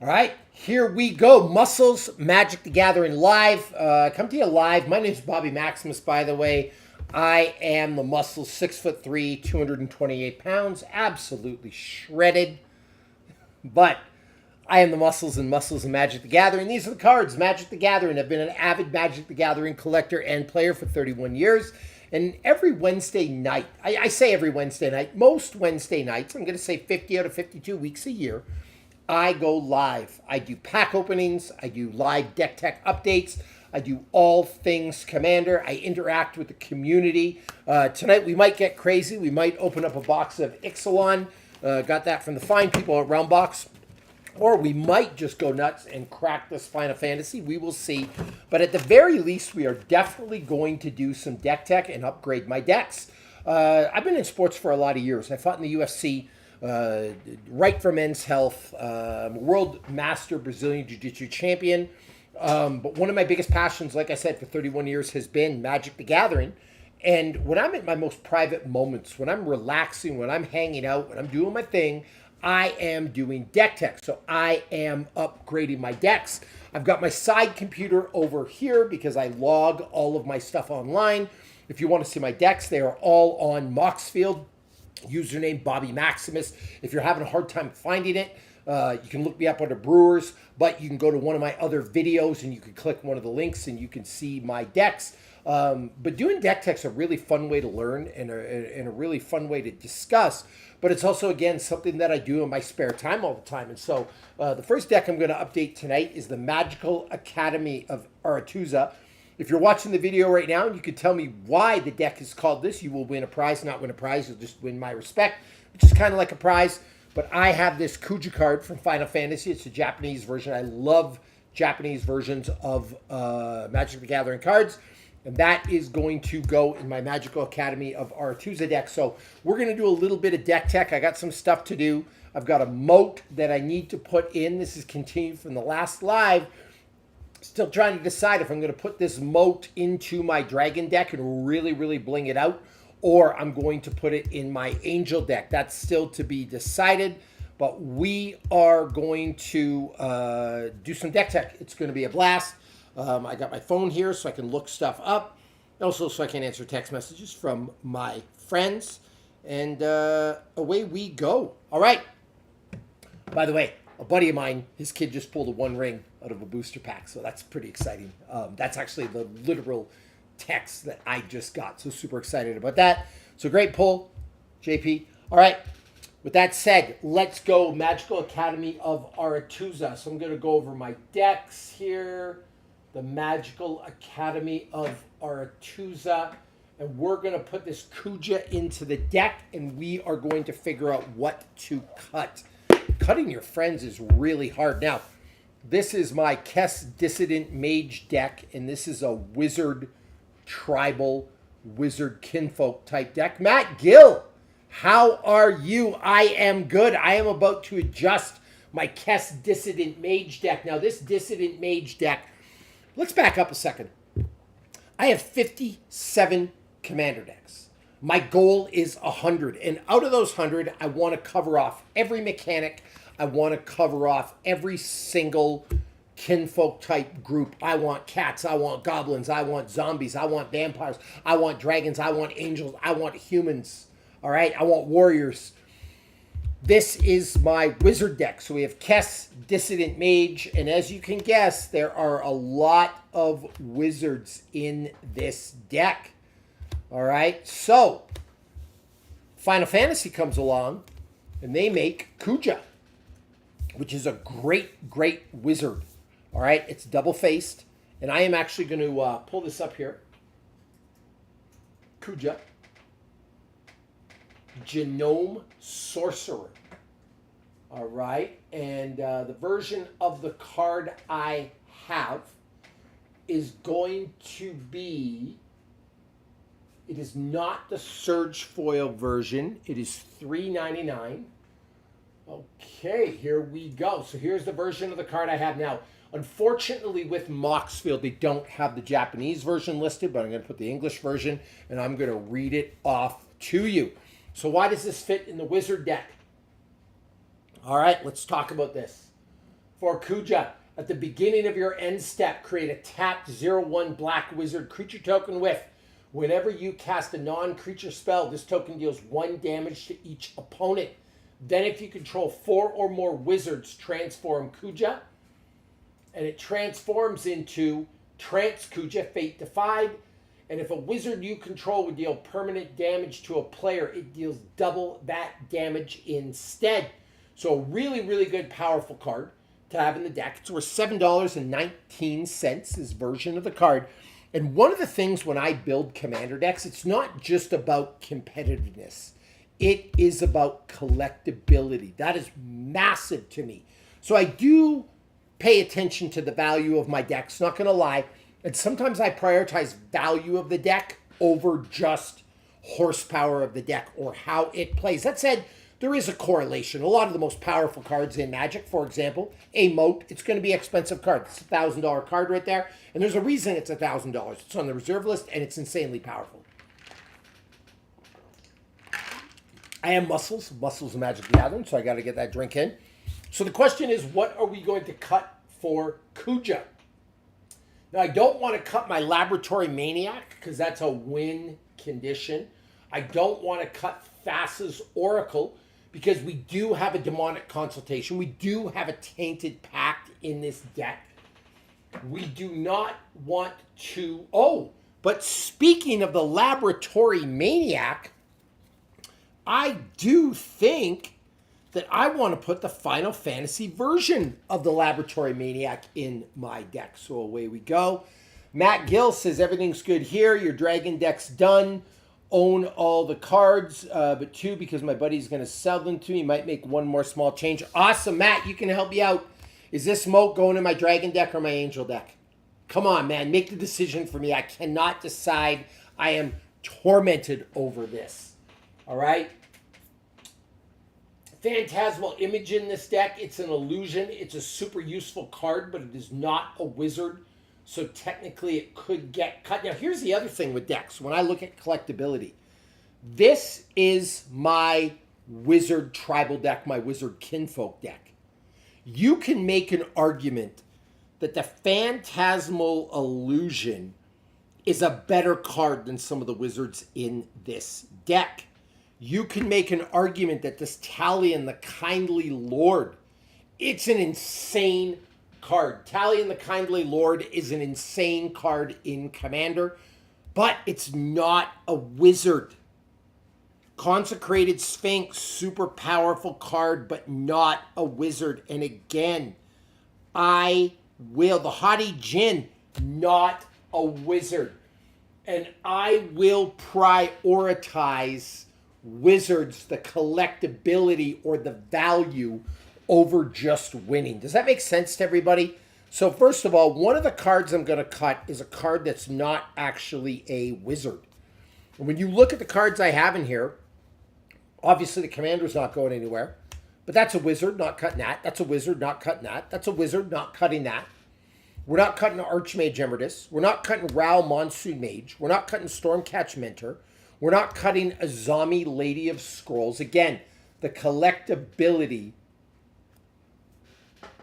All right, here we go. Muscles Magic the Gathering live. Come to you live. My name is Bobby Maximus, by the way. I am the Muscles, 6'3", 228 pounds, absolutely shredded. But I am the Muscles and Magic the Gathering. These are the cards. Magic the Gathering. I've been an avid Magic the Gathering collector and player for 31 years. And every Wednesday night, I say every Wednesday night, most Wednesday nights, I'm going to say 50 out of 52 weeks a year, I go live. I do pack openings. I do live deck tech updates. I do all things Commander. I interact with the community. Tonight we might get crazy. We might open up a box of Ixalan. Got that from the fine people at Roundbox. Or we might just go nuts and crack this Final Fantasy. We will see. But at the very least, we are definitely going to do some deck tech and upgrade my decks. I've been in sports for a lot of years. I fought in the UFC. Right for Men's Health, World Master Brazilian Jiu-Jitsu champion. But one of my biggest passions, like I said, for 31 years has been Magic the Gathering. And when I'm at my most private moments, when I'm relaxing, when I'm hanging out, when I'm doing my thing, I am doing deck tech. So I am upgrading my decks. I've got my side computer over here because I log all of my stuff online. If you want to see my decks, they are all on Moxfield. Username Bobby Maximus. If you're having a hard time finding it, you can look me up under Brewers, but you can go to one of my other videos and you can click one of the links and you can see my decks. But doing deck tech's a really fun way to learn and a really fun way to discuss. But it's also, again, something that I do in my spare time all the time. And so the first deck I'm going to update tonight is the Magical Academy of Aretuza. If you're watching the video right now and you can tell me why the deck is called this, you will win a prize. Not win a prize, you'll just win my respect, which is kind of like a prize. But I have this Kuja card from Final Fantasy. It's a Japanese version. I love Japanese versions of Magic the Gathering cards. And that is going to go in my Magical Academy of Aretuza deck. So we're going to do a little bit of deck tech. I got some stuff to do. I've got a moat that I need to put in. This is continued from the last live. Still trying to decide if I'm going to put this moat into my dragon deck and really, really bling it out, or I'm going to put it in my angel deck. That's still to be decided, but we are going to do some deck tech. It's going to be a blast. I got my phone here so I can look stuff up, also so I can answer text messages from my friends, and away we go. All right. By the way, a buddy of mine, his kid just pulled a One Ring out of a booster pack, so that's pretty exciting. That's actually the literal text that I just got, so super excited about that. So great pull, JP. All right, with that said, let's go Magical Academy of Aretuza. So I'm going to go over my decks here, the Magical Academy of Aretuza, and we're going to put this Kuja into the deck, and we are going to figure out what to cut. Cutting your friends is really hard. Now, this is my Kess Dissident Mage deck, and this is a Wizard Tribal Wizard Kinfolk type deck. Matt Gill, how are you? I am good. I am about to adjust my Kess Dissident Mage deck. Now, this Dissident Mage deck, let's back up a second. I have 57 Commander decks. My goal is 100, and out of those 100, I want to cover off every mechanic. I want to cover off every single kinfolk type group. I want cats, I want goblins, I want zombies, I want vampires, I want dragons, I want angels, I want humans, all right? I want warriors. This is my wizard deck. So we have Kess, Dissident Mage, and as you can guess, there are a lot of wizards in this deck. All right, so Final Fantasy comes along, and they make Kuja, which is a great, great wizard. All right, it's double-faced, and I am actually going to pull this up here. Kuja, Genome Sorcerer. All right, and the version of the card I have is going to be... It is not the Surge Foil version. It is $3.99. Okay, here we go. So here's the version of the card I have now. Unfortunately, with Moxfield, they don't have the Japanese version listed, but I'm going to put the English version, and I'm going to read it off to you. So why does this fit in the Wizard deck? All right, let's talk about this. For Kuja, at the beginning of your end step, create a tapped 0/1 black wizard creature token with. Whenever you cast a non-creature spell, this token deals 1 damage to each opponent. Then if you control 4 or more wizards, transform Kuja. And it transforms into Trance Kuja, Fate Defied. And if a wizard you control would deal permanent damage to a player, it deals double that damage instead. So a really, really good, powerful card to have in the deck. It's worth $7.19, this version of the card. And one of the things when I build commander decks, it's not just about competitiveness. It is about collectability. That is massive to me. So I do pay attention to the value of my decks, not going to lie. And sometimes I prioritize value of the deck over just horsepower of the deck or how it plays. That said, there is a correlation. A lot of the most powerful cards in Magic, for example, a Moat, it's going to be an expensive card. It's a $1,000 card right there. And there's a reason it's $1,000. It's on the reserve list, and it's insanely powerful. I am Muscles of Magic the Gathering, so I got to get that drink in. So the question is, what are we going to cut for Kuja? Now, I don't want to cut my Laboratory Maniac, because that's a win condition. I don't want to cut Thassa's Oracle, because we do have a Demonic Consultation. We do have a Tainted Pact in this deck. We do not want to... Oh, but speaking of the Laboratory Maniac, I do think that I want to put the Final Fantasy version of the Laboratory Maniac in my deck. So away we go. Matt Gill says, everything's good here. Your Dragon deck's done. Own all the cards, but 2 because my buddy's going to sell them to me. Might make 1 more small change. Awesome, Matt. You can help me out. Is this Moat going in my Dragon deck or my Angel deck? Come on, man. Make the decision for me. I cannot decide. I am tormented over this. All right? Phantasmal Image in this deck. It's an illusion. It's a super useful card, but it is not a wizard. So technically it could get cut. Now here's the other thing with decks. When I look at collectability, this is my wizard tribal deck, my wizard kinfolk deck. You can make an argument that the Phantasmal Illusion is a better card than some of the wizards in this deck. You can make an argument that this Talion, the Kindly Lord, it's an insane card. Talion, the Kindly Lord, is an insane card in Commander, but it's not a wizard. Consecrated Sphinx, super powerful card, but not a wizard. And again, the Haughty Djinn, not a wizard. And I will prioritize wizards, the collectability or the value over just winning. Does that make sense to everybody? So first of all, one of the cards I'm going to cut is a card that's not actually a wizard. And when you look at the cards I have in here, obviously the Commander's not going anywhere, but that's a wizard, not cutting that. That's a wizard, not cutting that. That's a wizard, not cutting that. We're not cutting Archmage Emeritus. We're not cutting Ral Monsoon Mage. We're not cutting Stormcatch Mentor. We're not cutting Azami Lady of Scrolls. Again, the collectability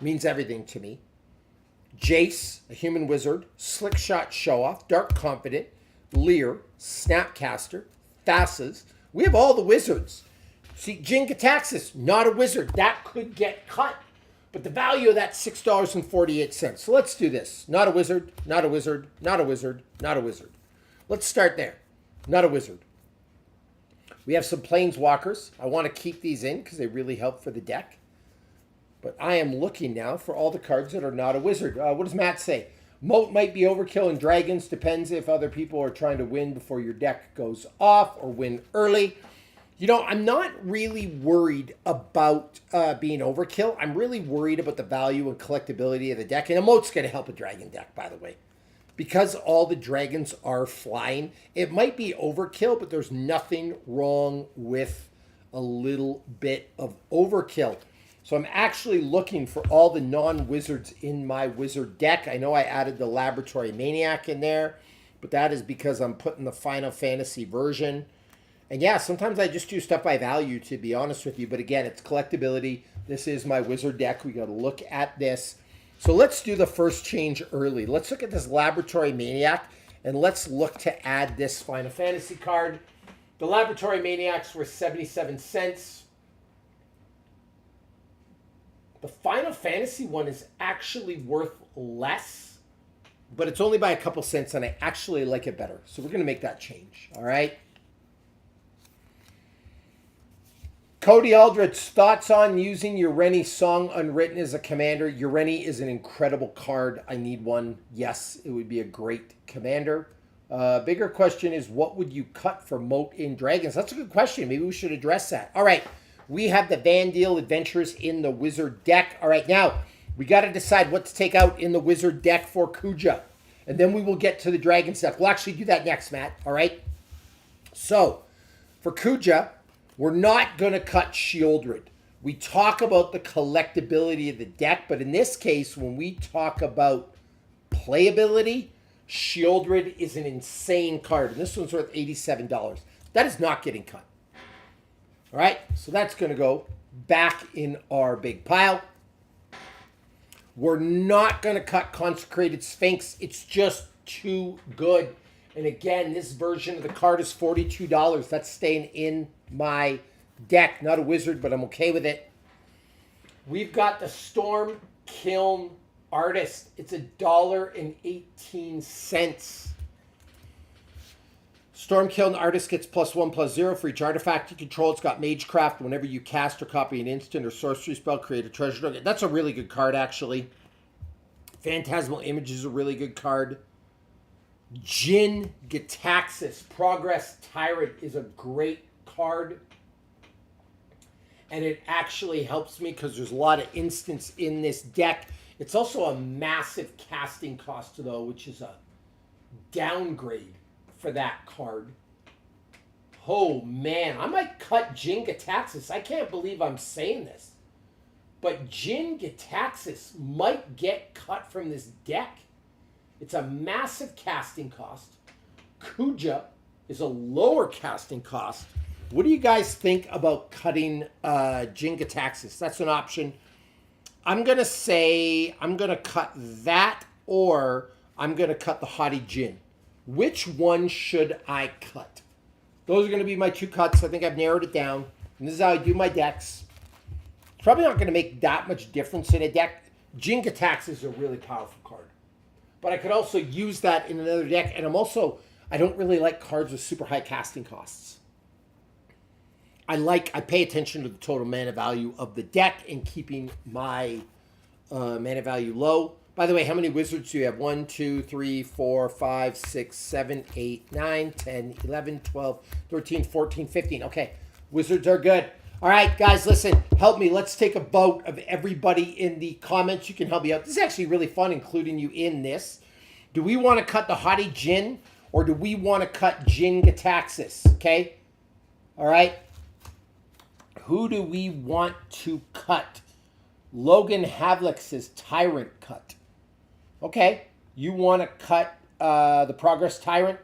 means everything to me. Jace, a human wizard, Slickshot Show-Off, Dark Confident, Lear, Snapcaster, Thassas. We have all the wizards. See, Jin Gataxis, not a wizard. That could get cut. But the value of that $6.48. So let's do this. Not a wizard, not a wizard, not a wizard, not a wizard. Let's start there. Not a wizard. We have some Planeswalkers. I want to keep these in because they really help for the deck. But I am looking now for all the cards that are not a wizard. What does Matt say? Moat might be overkill in Dragons. Depends if other people are trying to win before your deck goes off or win early. You know, I'm not really worried about being overkill. I'm really worried about the value and collectability of the deck. And a Moat's going to help a Dragon deck, by the way. Because all the dragons are flying, it might be overkill, but there's nothing wrong with a little bit of overkill. So I'm actually looking for all the non-wizards in my wizard deck. I know I added the Laboratory Maniac in there, but that is because I'm putting the Final Fantasy version. And yeah, sometimes I just do stuff by value, to be honest with you. But again, it's collectability. This is my wizard deck. We got to look at this. So let's do the first change early. Let's look at this Laboratory Maniac, and let's look to add this Final Fantasy card. The Laboratory Maniacs were 77 cents. The Final Fantasy one is actually worth less, but it's only by a couple cents, and I actually like it better. So we're going to make that change, all right? Cody Aldrich, thoughts on using Ureni Song Unwritten as a commander? Ureni is an incredible card. I need one. Yes, it would be a great commander. Bigger question is, what would you cut for Moat in Dragons? That's a good question. Maybe we should address that. All right, we have the Vandal Adventures in the Wizard deck. All right, now we got to decide what to take out in the Wizard deck for Kuja. And then we will get to the Dragons deck. We'll actually do that next, Matt. All right? So, for Kuja, we're not going to cut Shieldred. We talk about the collectability of the deck, but in this case, when we talk about playability, Shieldred is an insane card, and this one's worth $87. That is not getting cut. All right, so that's going to go back in our big pile. We're not going to cut Consecrated Sphinx. It's just too good. And again, this version of the card is $42. That's staying in my deck. Not a wizard, but I'm okay with it. We've got the Storm Kiln Artist. It's $1.18. Storm Kiln Artist gets +1/+0 for each artifact you control. It's got Magecraft. Whenever you cast or copy an instant or sorcery spell, create a treasure nugget. That's a really good card, actually. Phantasmal Image is a really good card. Jin Gitaxis, Progress Tyrant, is a great card. And it actually helps me because there's a lot of instants in this deck. It's also a massive casting cost, though, which is a downgrade for that card. Oh, man. I might cut Jin Gitaxis. I can't believe I'm saying this. But Jin Gitaxis might get cut from this deck. It's a massive casting cost. Kuja is a lower casting cost. What do you guys think about cutting Jin Gitaxis? That's an option. I'm going to say I'm going to cut that, or I'm going to cut the Haughty Jin. Which one should I cut? Those are going to be my two cuts. I think I've narrowed it down. And this is how I do my decks. It's probably not going to make that much difference in a deck. Jin Gitaxis is a really powerful card. But I could also use that in another deck. And I don't really like cards with super high casting costs. I pay attention to the total mana value of the deck and keeping my mana value low. By the way, how many wizards do you have? 1, 2, 3, 4, 5, 6, 7, 8, 9, 10, 11, 12, 13, 14, 15. Okay, wizards are good. All right, guys, listen, help me. Let's take a vote of everybody in the comments. You can help me out. This is actually really fun, including you in this. Do we want to cut the Haughty Jin, or do we want to cut Jin Gitaxis? Okay? All right? Who do we want to cut? Logan Havlik says Tyrant cut. Okay. You want to cut the Progress Tyrant?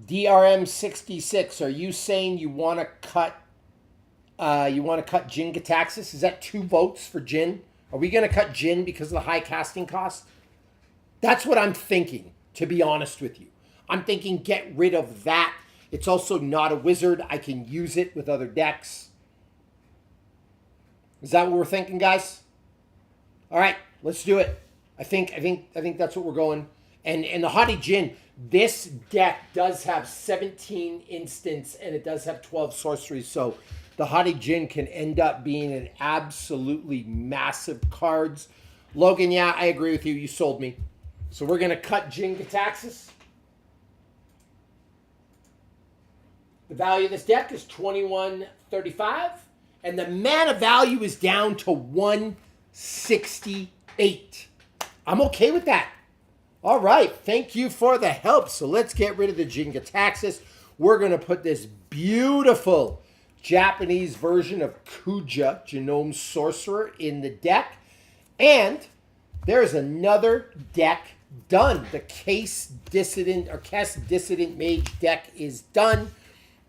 DRM66, are you saying you want to cut Jin Gitaxis? Is that 2 votes for Jin? Are we going to cut Jin because of the high casting cost? That's what I'm thinking, to be honest with you. I'm thinking get rid of that. It's also not a wizard. I can use it with other decks. Is that what we're thinking, guys? All right, let's do it. I think that's what we're going. And the Haughty Jin, this deck does have 17 instants and it does have 12 sorceries. So the Haughty Jin can end up being an absolutely massive cards. Logan, yeah, I agree with you. You sold me. So we're going to cut Jin Gitaxis. The value of this deck is $21.35. And the mana value is down to $168. I'm okay with that. All right. Thank you for the help. So let's get rid of the Jin Gitaxis. We're going to put this beautiful Japanese version of Kuja, Genome Sorcerer, in the deck. And there's another deck done. The Case Dissident or Cast Dissident Mage deck is done.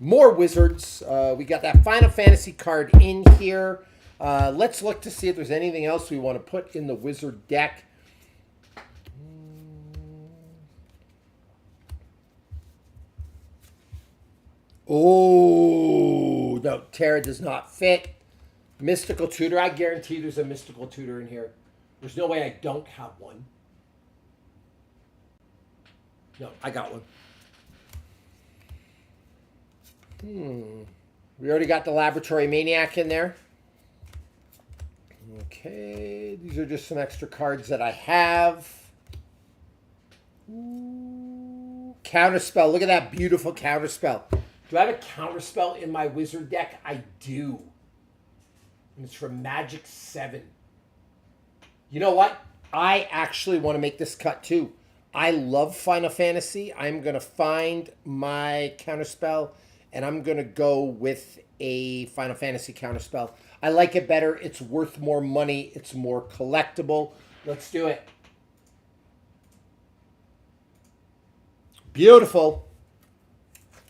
More Wizards. We got that Final Fantasy card in here. Let's look to see if there's anything else we want to put in the Wizard deck. Oh, no, Terra does not fit. Mystical Tutor. I guarantee there's a Mystical Tutor in here. There's no way I don't have one. No, I got one. We already got the Laboratory Maniac in there. Okay, these are just some extra cards that I have. Ooh, Counterspell. Look at that beautiful Counterspell. Do I have a Counterspell in my Wizard deck? I do. And it's from Magic 7. You know what? I actually want to make this cut too. I love Final Fantasy. I'm going to find my Counterspell, and I'm going to go with a Final Fantasy Counterspell. I like it better. It's worth more money. It's more collectible. Let's do it. Beautiful.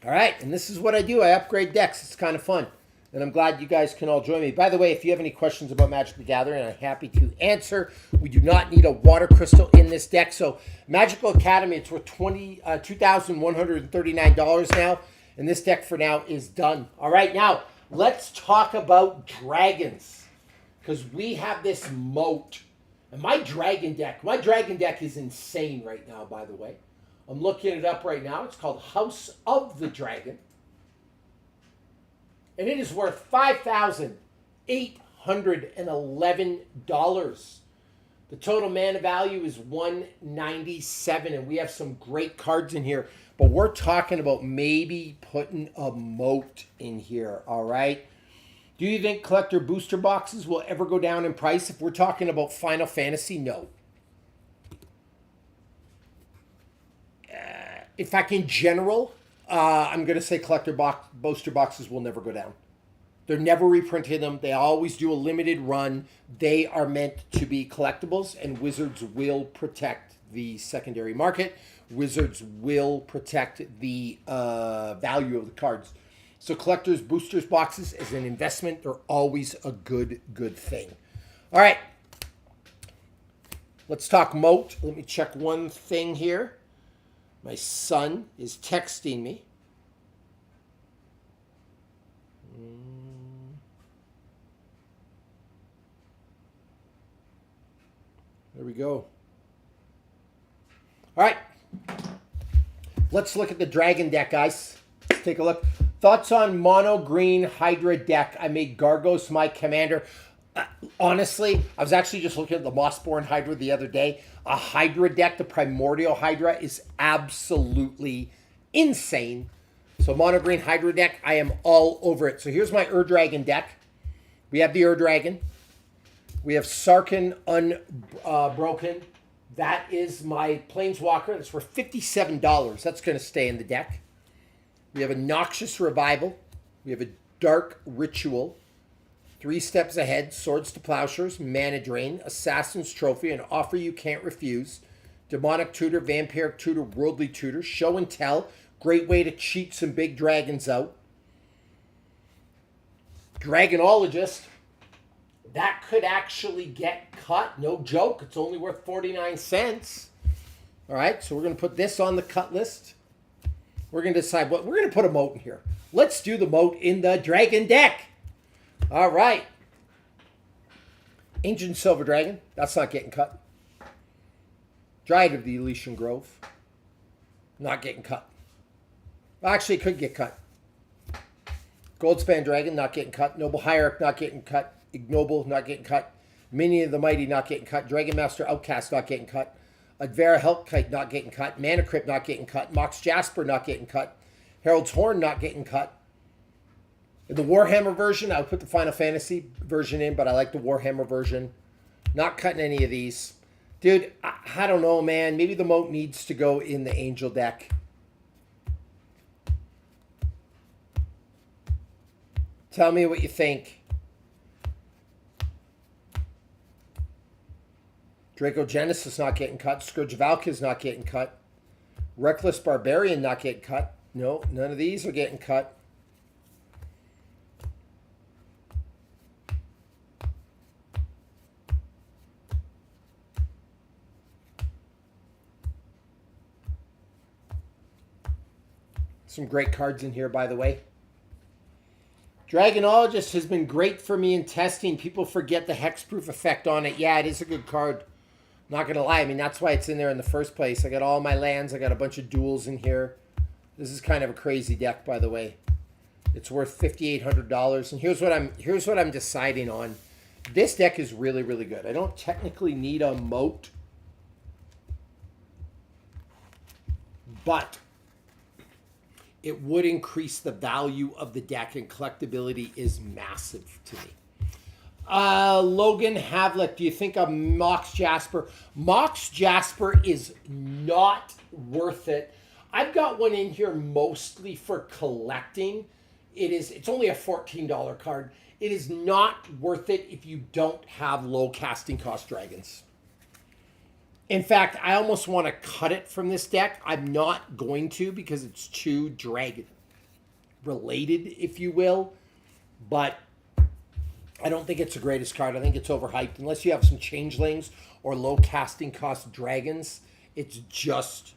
All right, and this is what I do. I upgrade decks. It's kind of fun. And I'm glad you guys can all join me. By the way, if you have any questions about Magic the Gathering, I'm happy to answer. We do not need a water crystal in this deck. So Magical Academy, it's worth $2,139 now. And this deck for now is done. All right, now let's talk about dragons. Because we have this moat. And my dragon deck is insane right now, by the way. I'm looking it up right now. It's called House of the Dragon. And it is worth $5,811. The total mana value is $197. And we have some great cards in here. But we're talking about maybe putting a moat in here. All right. Do you think collector booster boxes will ever go down in price? If we're talking about Final Fantasy, no. In fact, in general, I'm going to say collector booster boxes will never go down. They're never reprinting them. They always do a limited run. They are meant to be collectibles, and Wizards will protect the secondary market. Wizards will protect the value of the cards. So collectors boosters boxes as an investment, they're always a good thing. All right. Let's talk moat. Let me check one thing here. My son is texting me. There we go. All right. Let's look at the dragon deck, guys. Let's take a look. Thoughts on mono green Hydra deck? I made Gargos my commander. Honestly, I was actually just looking at the Mossborn Hydra the other day. A Hydra deck, the Primordial Hydra, is absolutely insane. So mono green Hydra deck, I am all over it. So here's my Ur-Dragon deck. We have the Ur-Dragon. We have Sarkhan Unbroken. That is my Planeswalker. That's for $57. That's going to stay in the deck. We have a Noxious Revival. We have a Dark Ritual. 3 Steps Ahead, Swords to Plowshares, Mana Drain, Assassin's Trophy, An Offer You Can't Refuse, Demonic Tutor, Vampiric Tutor, Worldly Tutor, Show and Tell. Great way to cheat some big dragons out. Dragonologist. That could actually get cut. No joke. It's only worth 49 cents. All right, so we're going to put this on the cut list. We're going to decide what we're going to put a moat in here. Let's do the moat in the dragon deck. All right. Ancient Silver Dragon. That's not getting cut. Dryad of the Elysian Grove. Not getting cut. Actually, it could get cut. Goldspan Dragon. Not getting cut. Noble Hierarch. Not getting cut. Ignoble. Not getting cut. Minion of the Mighty. Not getting cut. Dragon Master Outcast. Not getting cut. Advera Helpkite. Not getting cut. Mana Crypt. Not getting cut. Mox Jasper. Not getting cut. Herald's Horn. Not getting cut. In the Warhammer version, I would put the Final Fantasy version in, but I like the Warhammer version. Not cutting any of these. Dude, I don't know, man. Maybe the moat needs to go in the Angel deck. Tell me what you think. Draco Genesis not getting cut. Scourge Valka is not getting cut. Reckless Barbarian not getting cut. No, none of these are getting cut. Some great cards in here, by the way. Dragonologist has been great for me in testing. People forget the hexproof effect on it. Yeah, it is a good card. Not going to lie. I mean, that's why it's in there in the first place. I got all my lands. I got a bunch of duels in here. This is kind of a crazy deck, by the way. It's worth $5,800. And here's what I'm deciding on. This deck is really, really good. I don't technically need a moat, but it would increase the value of the deck, and collectability is massive to me. Logan Havlick, do you think a Mox Jasper? Mox Jasper is not worth it. I've got one in here mostly for collecting. It's only a $14 card. It is not worth it if you don't have low casting cost dragons. In fact, I almost want to cut it from this deck. I'm not going to because it's too dragon related, if you will. But I don't think it's the greatest card. I think it's overhyped. Unless you have some changelings or low casting cost dragons, it's just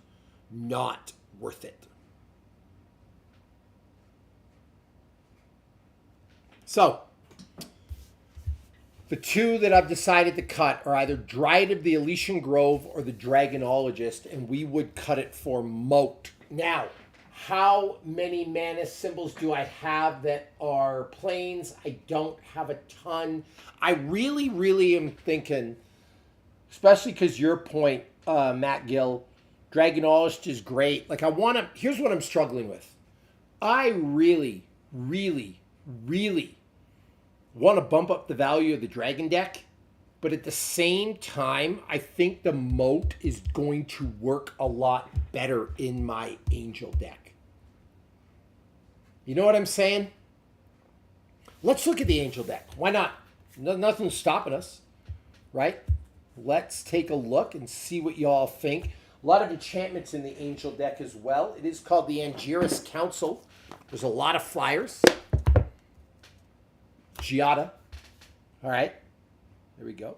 not worth it. So, the two that I've decided to cut are either Dryad of the Elysian Grove or the Dragonologist, and we would cut it for moat. Now, how many mana symbols do I have that are planes? I don't have a ton. I really, really am thinking, especially because your point, Matt Gill, Dragonologist is great. Like, here's what I'm struggling with. I really, really, really want to bump up the value of the dragon deck, but at the same time, I think the moat is going to work a lot better in my angel deck. You know what I'm saying? Let's look at the angel deck. Why not? Nothing's stopping us, right? Let's take a look and see what you all think. A lot of enchantments in the angel deck as well. It is called the Angiris Council. There's a lot of flyers. Giada. All right. There we go.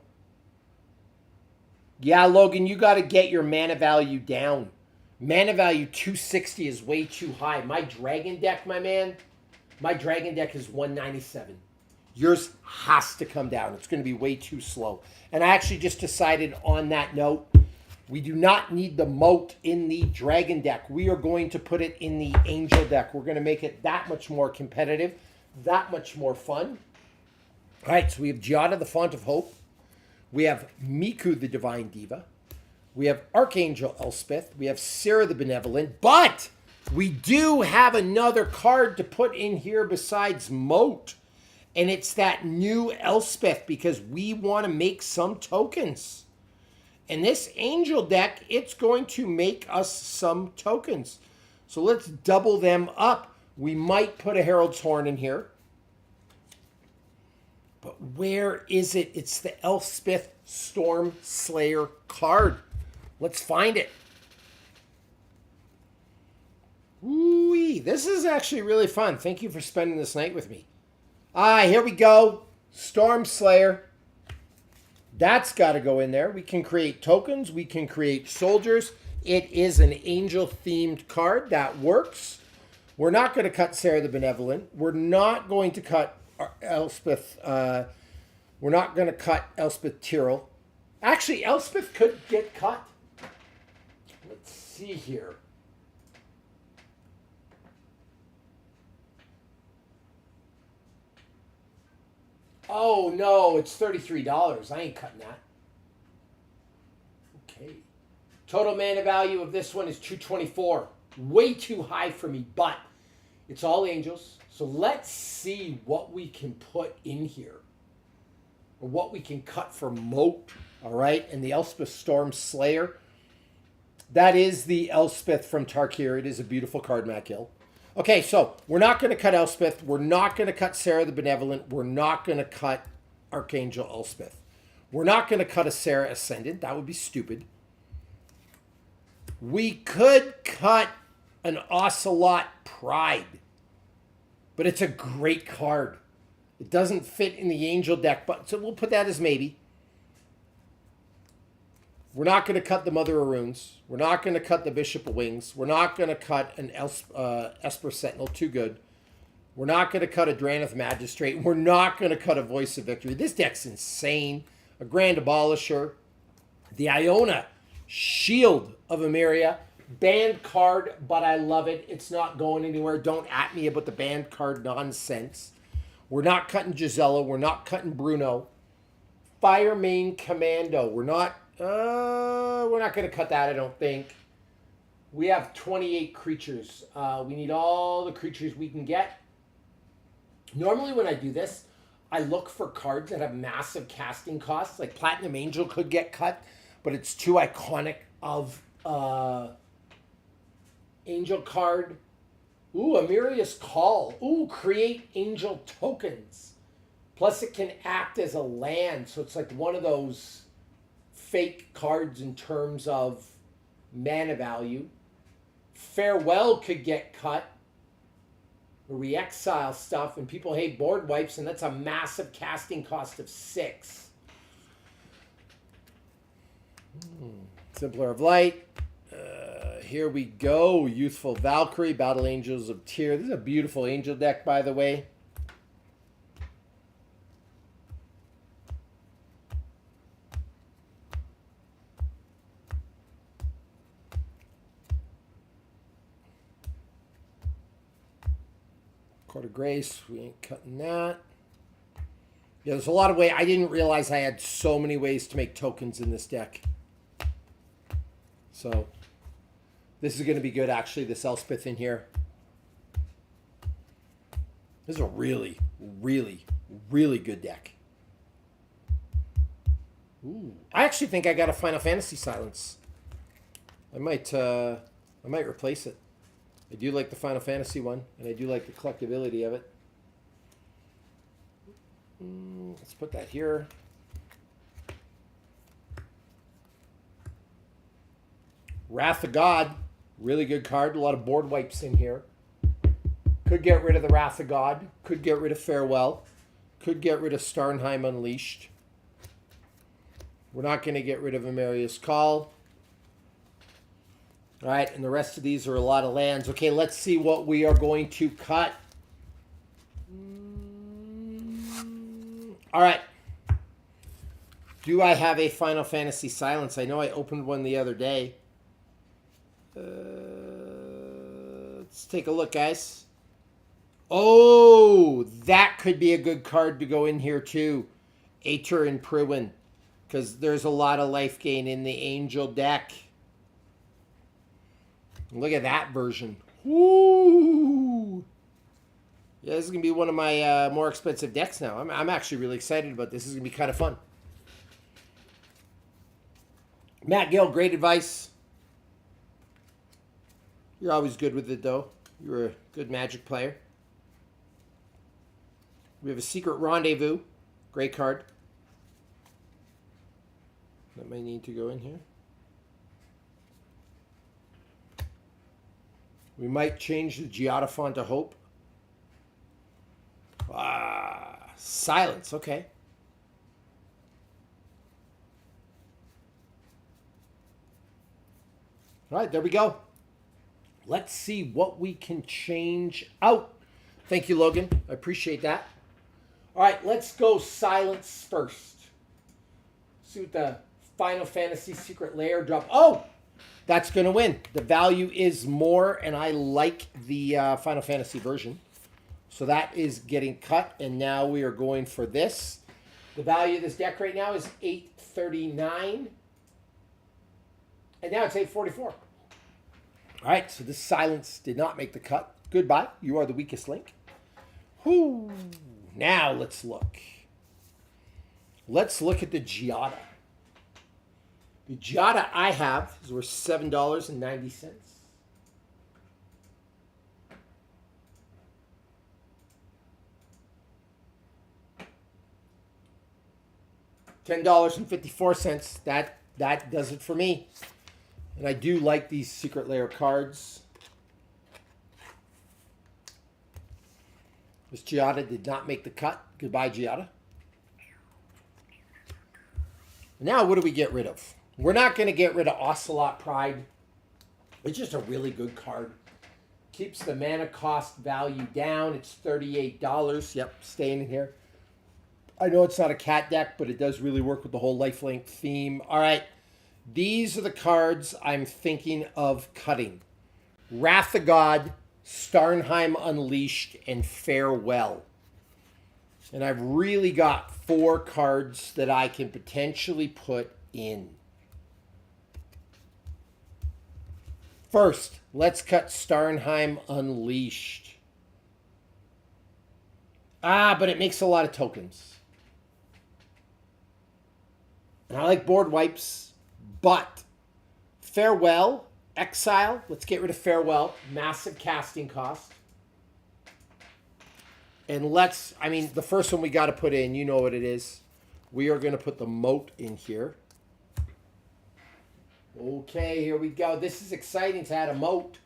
Yeah, Logan, you got to get your mana value down. Mana value 260 is way too high. My dragon deck, my man, my dragon deck is 197. Yours has to come down. It's going to be way too slow. And I actually just decided on that note, we do not need the moat in the dragon deck. We are going to put it in the angel deck. We're going to make it that much more competitive, that much more fun. All right, so we have Giada, the Font of Hope. We have Miku, the Divine Diva. We have Archangel Elspeth. We have Sarah, the Benevolent. But we do have another card to put in here besides Moat. And it's that new Elspeth because we want to make some tokens. And this angel deck, it's going to make us some tokens. So let's double them up. We might put a Herald's Horn in here. But where is it? It's the Elspeth Storm Slayer card. Let's find it. Ooh-wee. This is actually really fun. Thank you for spending this night with me. Here we go. Storm Slayer. That's got to go in there. We can create tokens. We can create soldiers. It is an angel-themed card. That works. We're not going to cut Sarah the Benevolent. We're not going to cut Elspeth. We're not going to cut Elspeth Tyrrell. Actually, Elspeth could get cut. Let's see here. Oh, no, it's $33. I ain't cutting that. Okay. Total mana value of this one is $224. Way too high for me, but it's all angels. So let's see what we can put in here. Or what we can cut for Moat. All right. And the Elspeth Storm Slayer. That is the Elspeth from Tarkir. It is a beautiful card, Matt Gill. Okay, so we're not going to cut Elspeth. We're not going to cut Sarah the Benevolent. We're not going to cut Archangel Elspeth. We're not going to cut a Sarah Ascendant. That would be stupid. We could cut an Ocelot Pride, but it's a great card. It doesn't fit in the Angel deck, but so we'll put that as maybe. We're not going to cut the Mother of Runes. We're not going to cut the Bishop of Wings. We're not going to cut an Esper Sentinel. Too good. We're not going to cut a Drannith Magistrate. We're not going to cut a Voice of Victory. This deck's insane. A Grand Abolisher. The Iona Shield of Emeria. Banned card, but I love it. It's not going anywhere. Don't at me about the banned card nonsense. We're not cutting Gisela. We're not cutting Bruno. Fire Main Commando. We're not going to cut that, I don't think. We have 28 creatures. We need all the creatures we can get. Normally when I do this, I look for cards that have massive casting costs. Like Platinum Angel could get cut, but it's too iconic of Angel card. Ooh, Amiria's Call. Ooh, create Angel tokens. Plus it can act as a land, so it's like one of those fake cards in terms of mana value. Farewell could get cut, where we exile stuff and people hate board wipes, and that's a massive casting cost of 6. Simpler of Light. Here we go. Youthful Valkyrie, Battle Angels of Tyr. This is a beautiful angel deck, by the way. Court of Grace, we ain't cutting that. Yeah, there's a lot of ways. I didn't realize I had so many ways to make tokens in this deck. So, this is going to be good, actually, this Elspeth in here. This is a really, really, really good deck. Ooh. I actually think I got a Final Fantasy Silence. I might replace it. I do like the Final Fantasy one, and I do like the collectability of it. Let's put that here. Wrath of God, really good card. A lot of board wipes in here. Could get rid of the Wrath of God. Could get rid of Farewell. Could get rid of Starnheim Unleashed. We're not going to get rid of Amaria's Call. All right, and the rest of these are a lot of lands. Okay, let's see what we are going to cut. All right. Do I have a Final Fantasy Silence? I know I opened one the other day. Let's take a look, guys. Oh, that could be a good card to go in here, too. Aether and Pruin. Because there's a lot of life gain in the Angel deck. Look at that version. Woo! Yeah, this is going to be one of my more expensive decks now. I'm actually really excited about this. This is going to be kind of fun. Matt Gill, great advice. You're always good with it, though. You're a good Magic player. We have a Secret Rendezvous. Great card. That might need to go in here. We might change the Giada font to Hope. Silence, okay. All right, there we go. Let's see what we can change out. Thank you, Logan. I appreciate that. All right, let's go Silence first. See what the Final Fantasy Secret Lair drop. Oh! That's going to win. The value is more, and I like the Final Fantasy version. So that is getting cut, and now we are going for this. The value of this deck right now is $839. And now it's $844. All right, so this Silence did not make the cut. Goodbye. You are the weakest link. Whoo. Now let's look. Let's look at the Giada. The Giada I have is worth $7.90. $10.54. That does it for me. And I do like these secret layer cards. This Giada did not make the cut. Goodbye, Giada. Now, what do we get rid of? We're not going to get rid of Ocelot Pride. It's just a really good card. Keeps the mana cost value down. It's $38. Yep, staying in here. I know it's not a cat deck, but it does really work with the whole lifelink theme. All right. These are the cards I'm thinking of cutting. Wrath of God, Starnheim Unleashed, and Farewell. And I've really got 4 cards that I can potentially put in. First, let's cut Starnheim Unleashed. But it makes a lot of tokens. And I like board wipes, but Farewell, Exile, let's get rid of Farewell. Massive casting cost. And the first one we got to put in, you know what it is. We are going to put the Moat in here. Okay, here we go. This is exciting to add a Moat.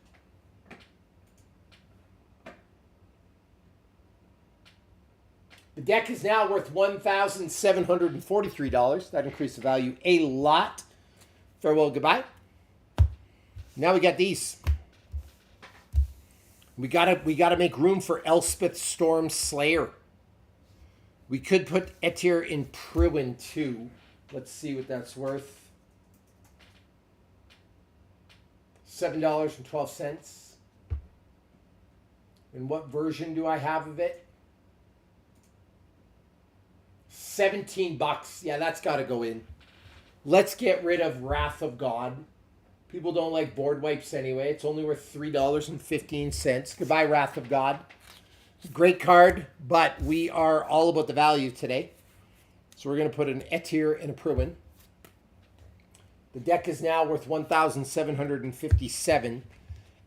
The deck is now worth $1,743. That increased the value a lot. Farewell, goodbye. Now we got these. We gotta make room for Elspeth Storm Slayer. We could put Etir in Pruin too. Let's see what that's worth. $7.12. And what version do I have of it? $17. Yeah, that's got to go in. Let's get rid of Wrath of God. People don't like board wipes anyway. It's only worth $3.15. Goodbye, Wrath of God. Great card, but we are all about the value today. So we're going to put an Etir and a Pruin. The deck is now worth $1,757.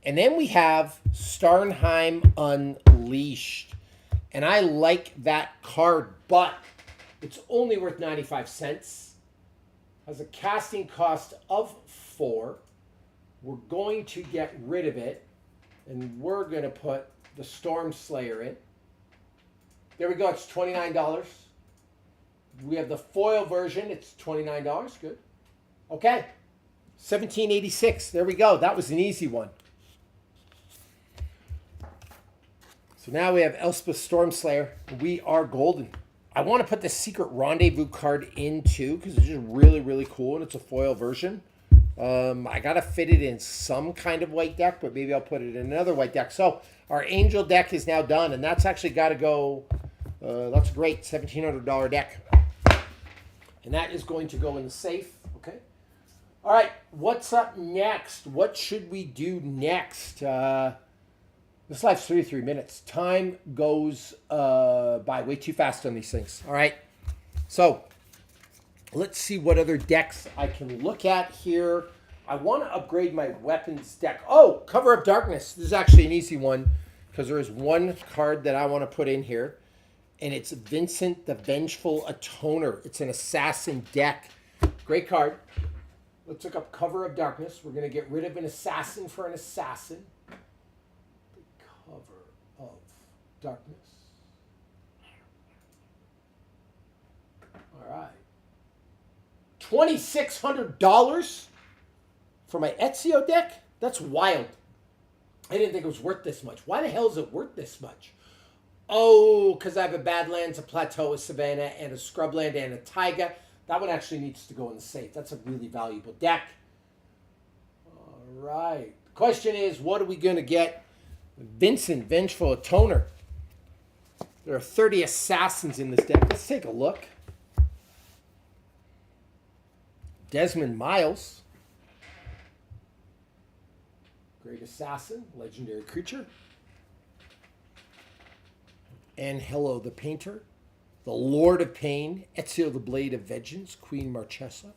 And then we have Starnheim Unleashed. And I like that card, but it's only worth 95 cents. Has a casting cost of 4. We're going to get rid of it. And we're going to put the Storm Slayer in. There we go. It's $29. We have the foil version. It's $29. Good. Okay. $17.86. There we go. That was an easy one. So now we have Elspeth Stormslayer. We are golden. I want to put the Secret Rendezvous card in too because it's just really, really cool and it's a foil version. I got to fit it in some kind of white deck, but maybe I'll put it in another white deck. So our Angel deck is now done, and that's actually got to go. That's a great $1,700 deck. And that is going to go in the safe. Okay. All right. What's up next? What should we do next? This life's 33 minutes. Time goes by way too fast on these things. All right. So let's see what other decks I can look at here. I want to upgrade my weapons deck. Oh, Cover Up Darkness. This is actually an easy one because there is one card that I want to put in here. And it's Vincent the Vengeful Atoner. It's an assassin deck. Great card. Let's look up Cover of Darkness. We're going to get rid of an assassin for an assassin. Cover of Darkness. All right. $2,600 for my Ezio deck? That's wild. I didn't think it was worth this much. Why the hell is it worth this much? Oh, because I have a Badlands, a Plateau, a Savannah, and a Scrubland, and a Taiga. That one actually needs to go in the safe. That's a really valuable deck. All right. The question is, what are we going to get? Vincent, Vengeful Atoner. There are 30 assassins in this deck. Let's take a look. Desmond Miles. Great Assassin, legendary creature. Angelo the Painter, the Lord of Pain, Ezio the Blade of Vengeance, Queen Marchesa,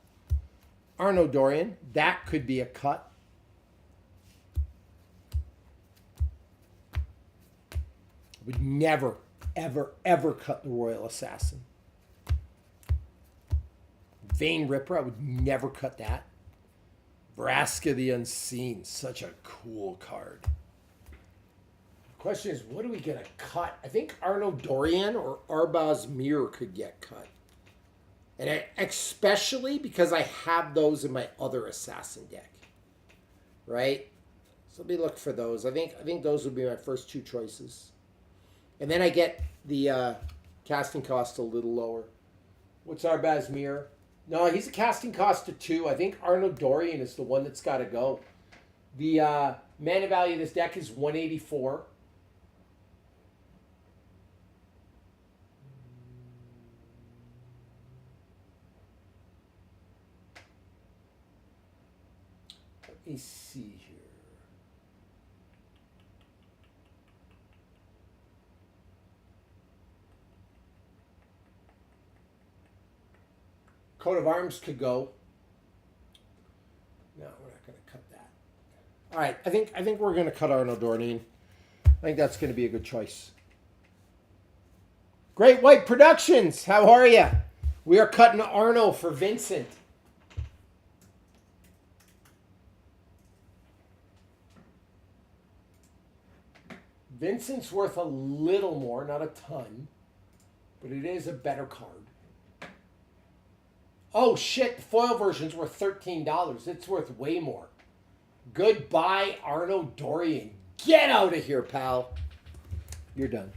Arno Dorian. That could be a cut. Would never, ever, ever cut the Royal Assassin. Vein Ripper, I would never cut that. Vraska the Unseen, such a cool card. The question is, what are we going to cut? I think Arno Dorian or Arbaz Mir could get cut. And especially because I have those in my other Assassin deck. Right? So let me look for those. I think those would be my first two choices. And then I get the casting cost a little lower. What's Arbaz Mir? No, he's a casting cost of 2. I think Arno Dorian is the one that's got to go. The mana value of this deck is 184. Let me see here. Coat of Arms could go. No, we're not going to cut that. All right, I think we're going to cut Arno Dorian. I think that's going to be a good choice. Great White Productions, how are you? We are cutting Arno for Vincent. Vincent's worth a little more, not a ton, but it is a better card. Oh shit, the foil version's worth $13. It's worth way more. Goodbye, Arno Dorian. Get out of here, pal. You're done.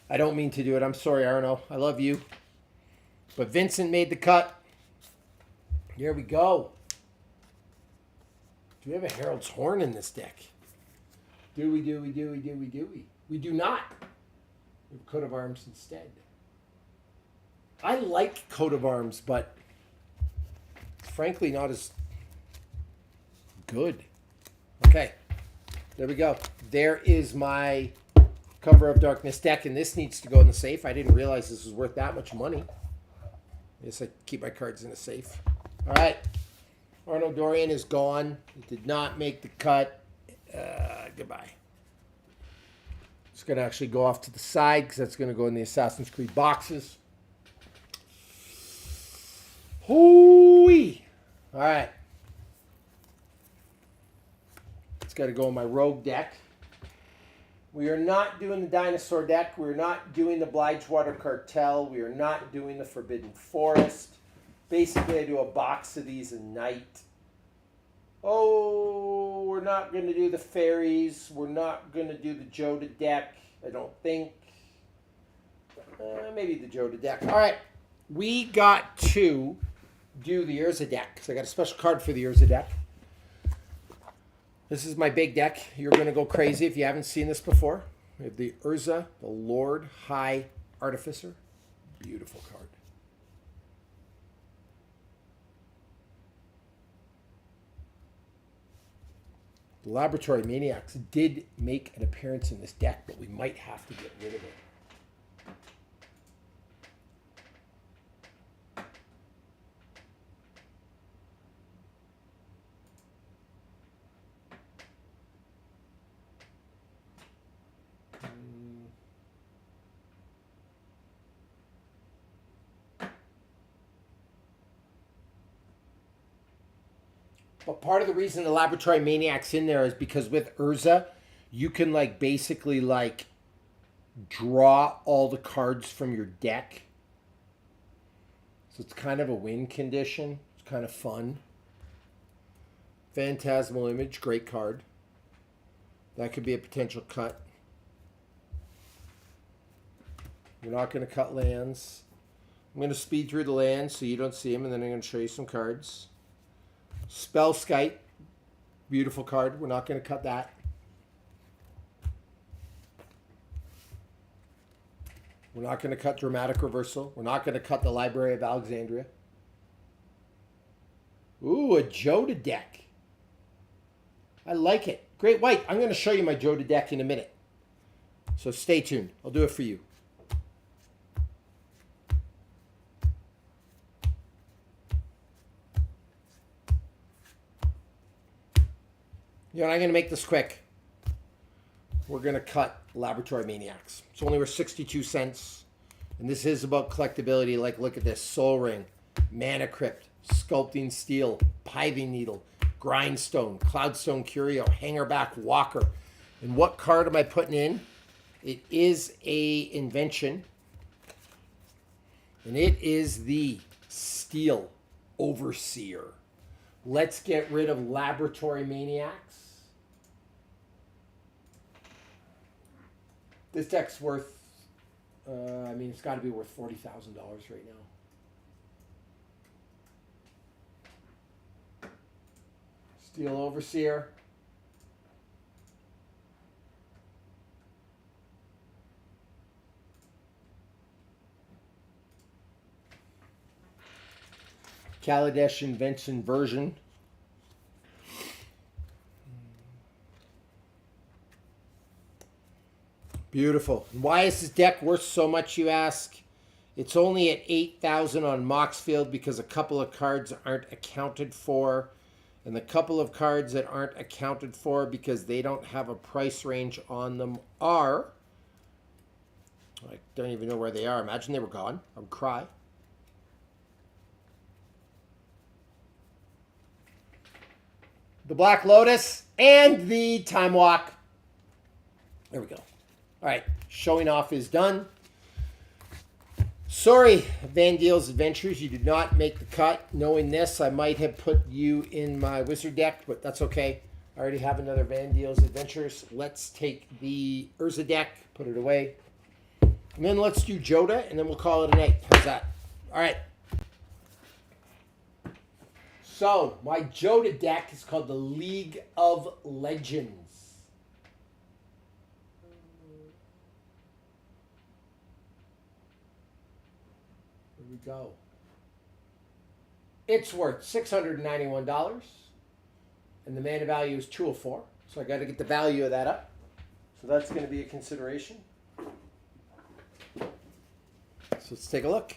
I don't mean to do it. I'm sorry, Arno. I love you. But Vincent made the cut. Here we go. Do we have a Herald's Horn in this deck? Do we? We do not. We have Coat of Arms instead. I like Coat of Arms, but frankly not as good. Okay, there we go. There is my Cover of Darkness deck, and this needs to go in the safe. I didn't realize this was worth that much money. I guess I keep my cards in a safe. All right, Arno Dorian is gone. He did not make the cut. Goodbye. It's going to actually go off to the side because that's going to go in the Assassin's Creed boxes. Hooey! All right. It's got to go in my Rogue deck. We are not doing the Dinosaur deck. We're not doing the Blightwater Cartel. We are not doing the Forbidden Forest. Basically, I do a box of these a night. Oh, we're not going to do the fairies. We're not going to do the Joda deck, I don't think. Maybe the Joda deck. All right. We got to do the Urza deck. So I got a special card for the Urza deck. This is my big deck. You're going to go crazy if you haven't seen this before. We have the Urza, the Lord High Artificer. Beautiful card. The Laboratory Maniacs did make an appearance in this deck, but we might have to get rid of it. But part of the reason the Laboratory Maniac's in there is because with Urza, you can basically draw all the cards from your deck. So it's kind of a win condition. It's kind of fun. Phantasmal Image, great card. That could be a potential cut. We're not going to cut lands. I'm going to speed through the lands so you don't see them, and then I'm going to show you some cards. Spellskite, beautiful card. We're not going to cut that. We're not going to cut Dramatic Reversal. We're not going to cut the Library of Alexandria. Ooh, a Joda deck. I like it. Great White. I'm going to show you my Joda deck in a minute. So stay tuned. I'll do it for you. You know, I'm going to make this quick. We're going to cut Laboratory Maniacs. It's only worth 62 cents. And this is about collectability. Look at this. Soul Ring, Mana Crypt, Sculpting Steel, Pithing Needle, Grindstone, Cloudstone Curio, Hangerback Walker. And what card am I putting in? It is a invention. And it is the Steel Overseer. Let's get rid of Laboratory Maniacs. This deck's worth, it's got to be worth $40,000 right now. Steel Overseer. Kaladesh Invention version. Beautiful. Why is this deck worth so much, you ask? It's only at 8,000 on Moxfield because a couple of cards aren't accounted for. And the couple of cards that aren't accounted for because they don't have a price range on them are... I don't even know where they are. Imagine they were gone. I would cry. The Black Lotus and the Time Walk. There we go. All right, showing off is done. Sorry, Van Deel's Adventures, you did not make the cut. Knowing this, I might have put you in my Wizard deck, but that's okay. I already have another Van Deel's Adventures. Let's take the Urza deck, put it away. And then let's do Joda, and then we'll call it a night. How's that? All right. So, my Joda deck is called the League of Legends. Here we go. It's worth $691, and the mana value is 204. So I got to get the value of that up. So that's going to be a consideration. So let's take a look.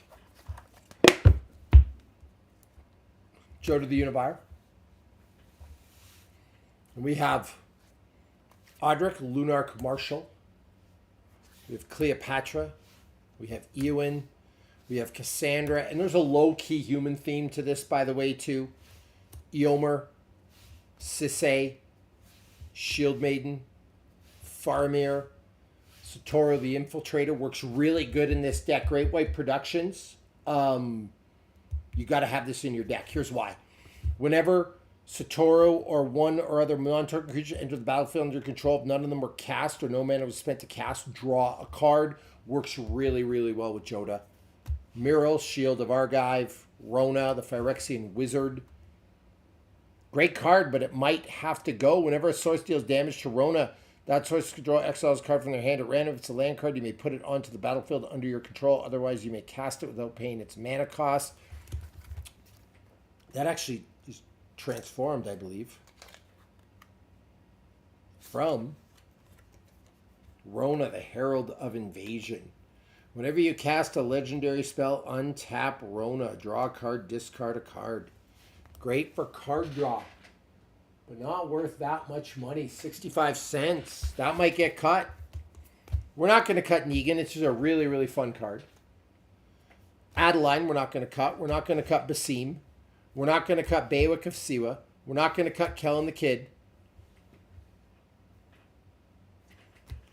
Joda the Unibuyer. And we have Audric, Lunark Marshall. We have Cleopatra. We have Eowyn. We have Cassandra. And there's a low-key human theme to this, by the way, too. Eomer, Sisay, Shield Maiden, Faramir, Satoru the Infiltrator. Works really good in this deck. Great White Productions. You got to have this in your deck. Here's why. Whenever Satoru or one or other non-token creature enter the battlefield under your control, if none of them were cast or no mana was spent to cast, draw a card. Works really, really well with Joda. Muriel, Shield of Argive. Rona, the Phyrexian Wizard. Great card, but it might have to go. Whenever a source deals damage to Rona, that source can draw exiles card from their hand at random. If it's a land card, you may put it onto the battlefield under your control. Otherwise, you may cast it without paying its mana cost. That actually is transformed, I believe, from Rona, the Herald of Invasion. Whenever you cast a legendary spell, untap Rona. Draw a card, discard a card. Great for card draw, but not worth that much money. 65 cents. That might get cut. We're not going to cut Negan. It's just a really, really fun card. Adeline, we're not going to cut. We're not going to cut Basim. We're not going to cut Baywick of Siwa. We're not going to cut Kellen the Kid.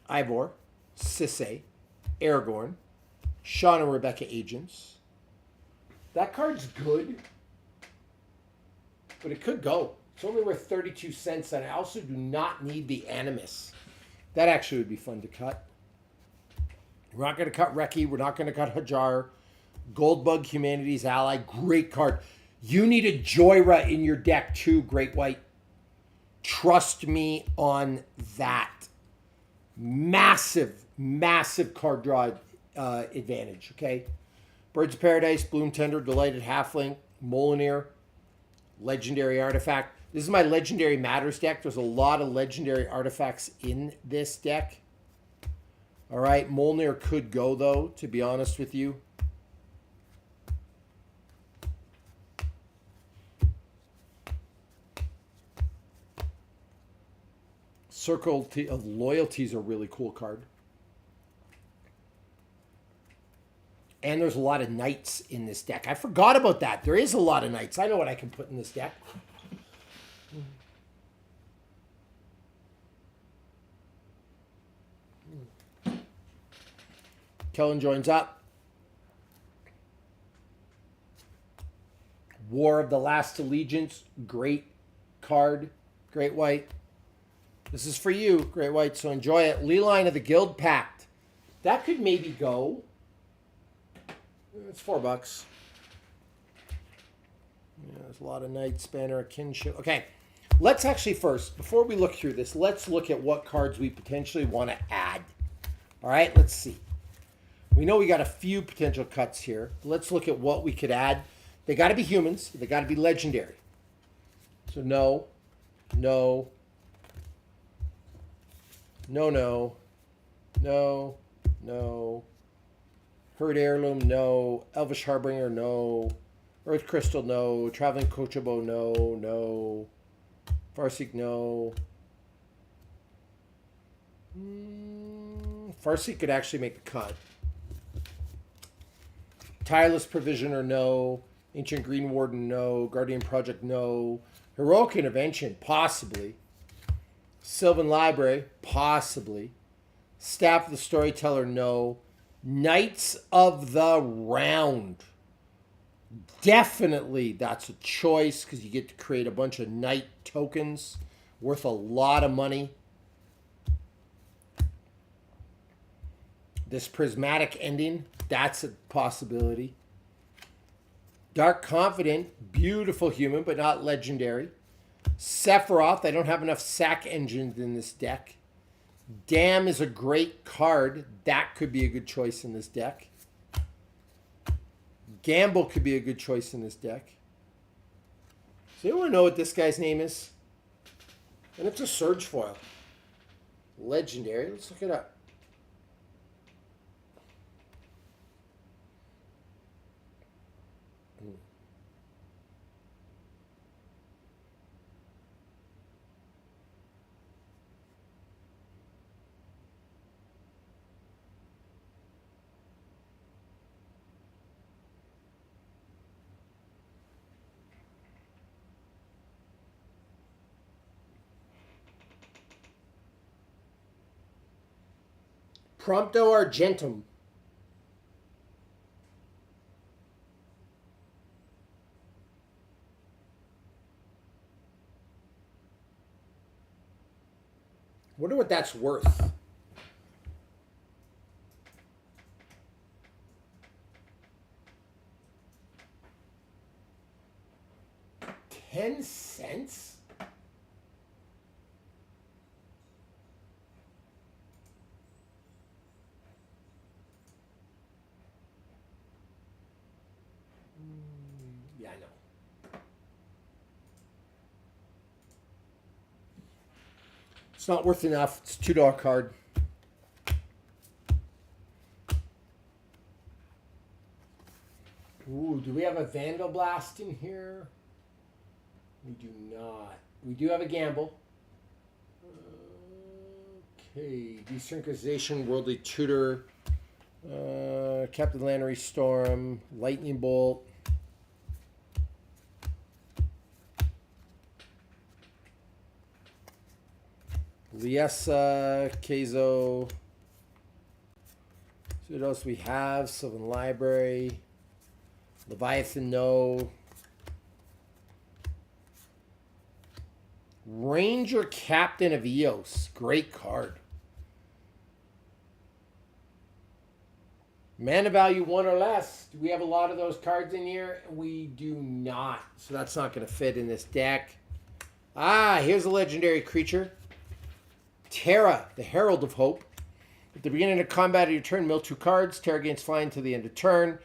Ivor, Sisay, Aragorn, Sean and Rebecca Agents. That card's good, but it could go. It's only worth 32 cents, and I also do not need the Animus. That actually would be fun to cut. We're not going to cut Reki. We're not going to cut Hajar. Goldbug, Humanity's Ally. Great card. You need a Joyra in your deck too, Great White. Trust me on that. Massive, massive card draw advantage, okay? Birds of Paradise, Bloom Tender, Delighted Halfling, Molineer, Legendary Artifact. This is my Legendary Matters deck. There's a lot of Legendary Artifacts in this deck. All right, Molineer could go, though, to be honest with you. Circle of Loyalty is a really cool card. And there's a lot of knights in this deck. I forgot about that. There is a lot of knights. I know what I can put in this deck. Kellen joins up. War of the Last Allegiance. Great card. Great White. This is for you, Great White, so enjoy it. Leeline of the Guild Pact. That could maybe go. It's $4. Yeah, there's a lot of Knights, Banner, Kinship. Okay, let's actually first, before we look through this, let's look at what cards we potentially want to add. All right, let's see. We know we got a few potential cuts here. Let's look at what we could add. They got to be humans. They got to be legendary. So no, no, no, no, no, no. Herd Heirloom, no. Elvish Harbinger, no. Earth Crystal, no. Traveling Kochabo, no, no. Farseek, no. Farseek could actually make the cut. Tireless Provisioner, no. Ancient Green Warden, no. Guardian Project, no. Heroic Intervention, possibly. Sylvan Library, possibly. Staff of the Storyteller, no. Knights of the Round. Definitely that's a choice because you get to create a bunch of knight tokens worth a lot of money. This prismatic ending, that's a possibility. Dark Confident, beautiful human, but not legendary. Sephiroth, I don't have enough sack engines in this deck. Damn is a great card. That could be a good choice in this deck. Gamble could be a good choice in this deck. Does anyone know what this guy's name is? And it's a Surge Foil. Legendary. Let's look it up. Prompto Argentum. Wonder what that's worth. $0.10? Yeah, I know. It's not worth enough. It's a $2 card. Ooh, do we have a Vandal Blast in here? We do not. We do have a Gamble. Okay, Desynchronization, Worldly Tutor, Captain Lannery Storm, Lightning Bolt. Liesa, Keizo. So what else we have? Sylvan Library. Leviathan, no. Ranger Captain of Eos. Great card. Mana value 1 or less. Do we have a lot of those cards in here? We do not. So that's not going to fit in this deck. Ah, here's a legendary creature. Terra, the Herald of Hope. At the beginning of combat of your turn, mill 2 cards. Terra gains flying until the end of turn.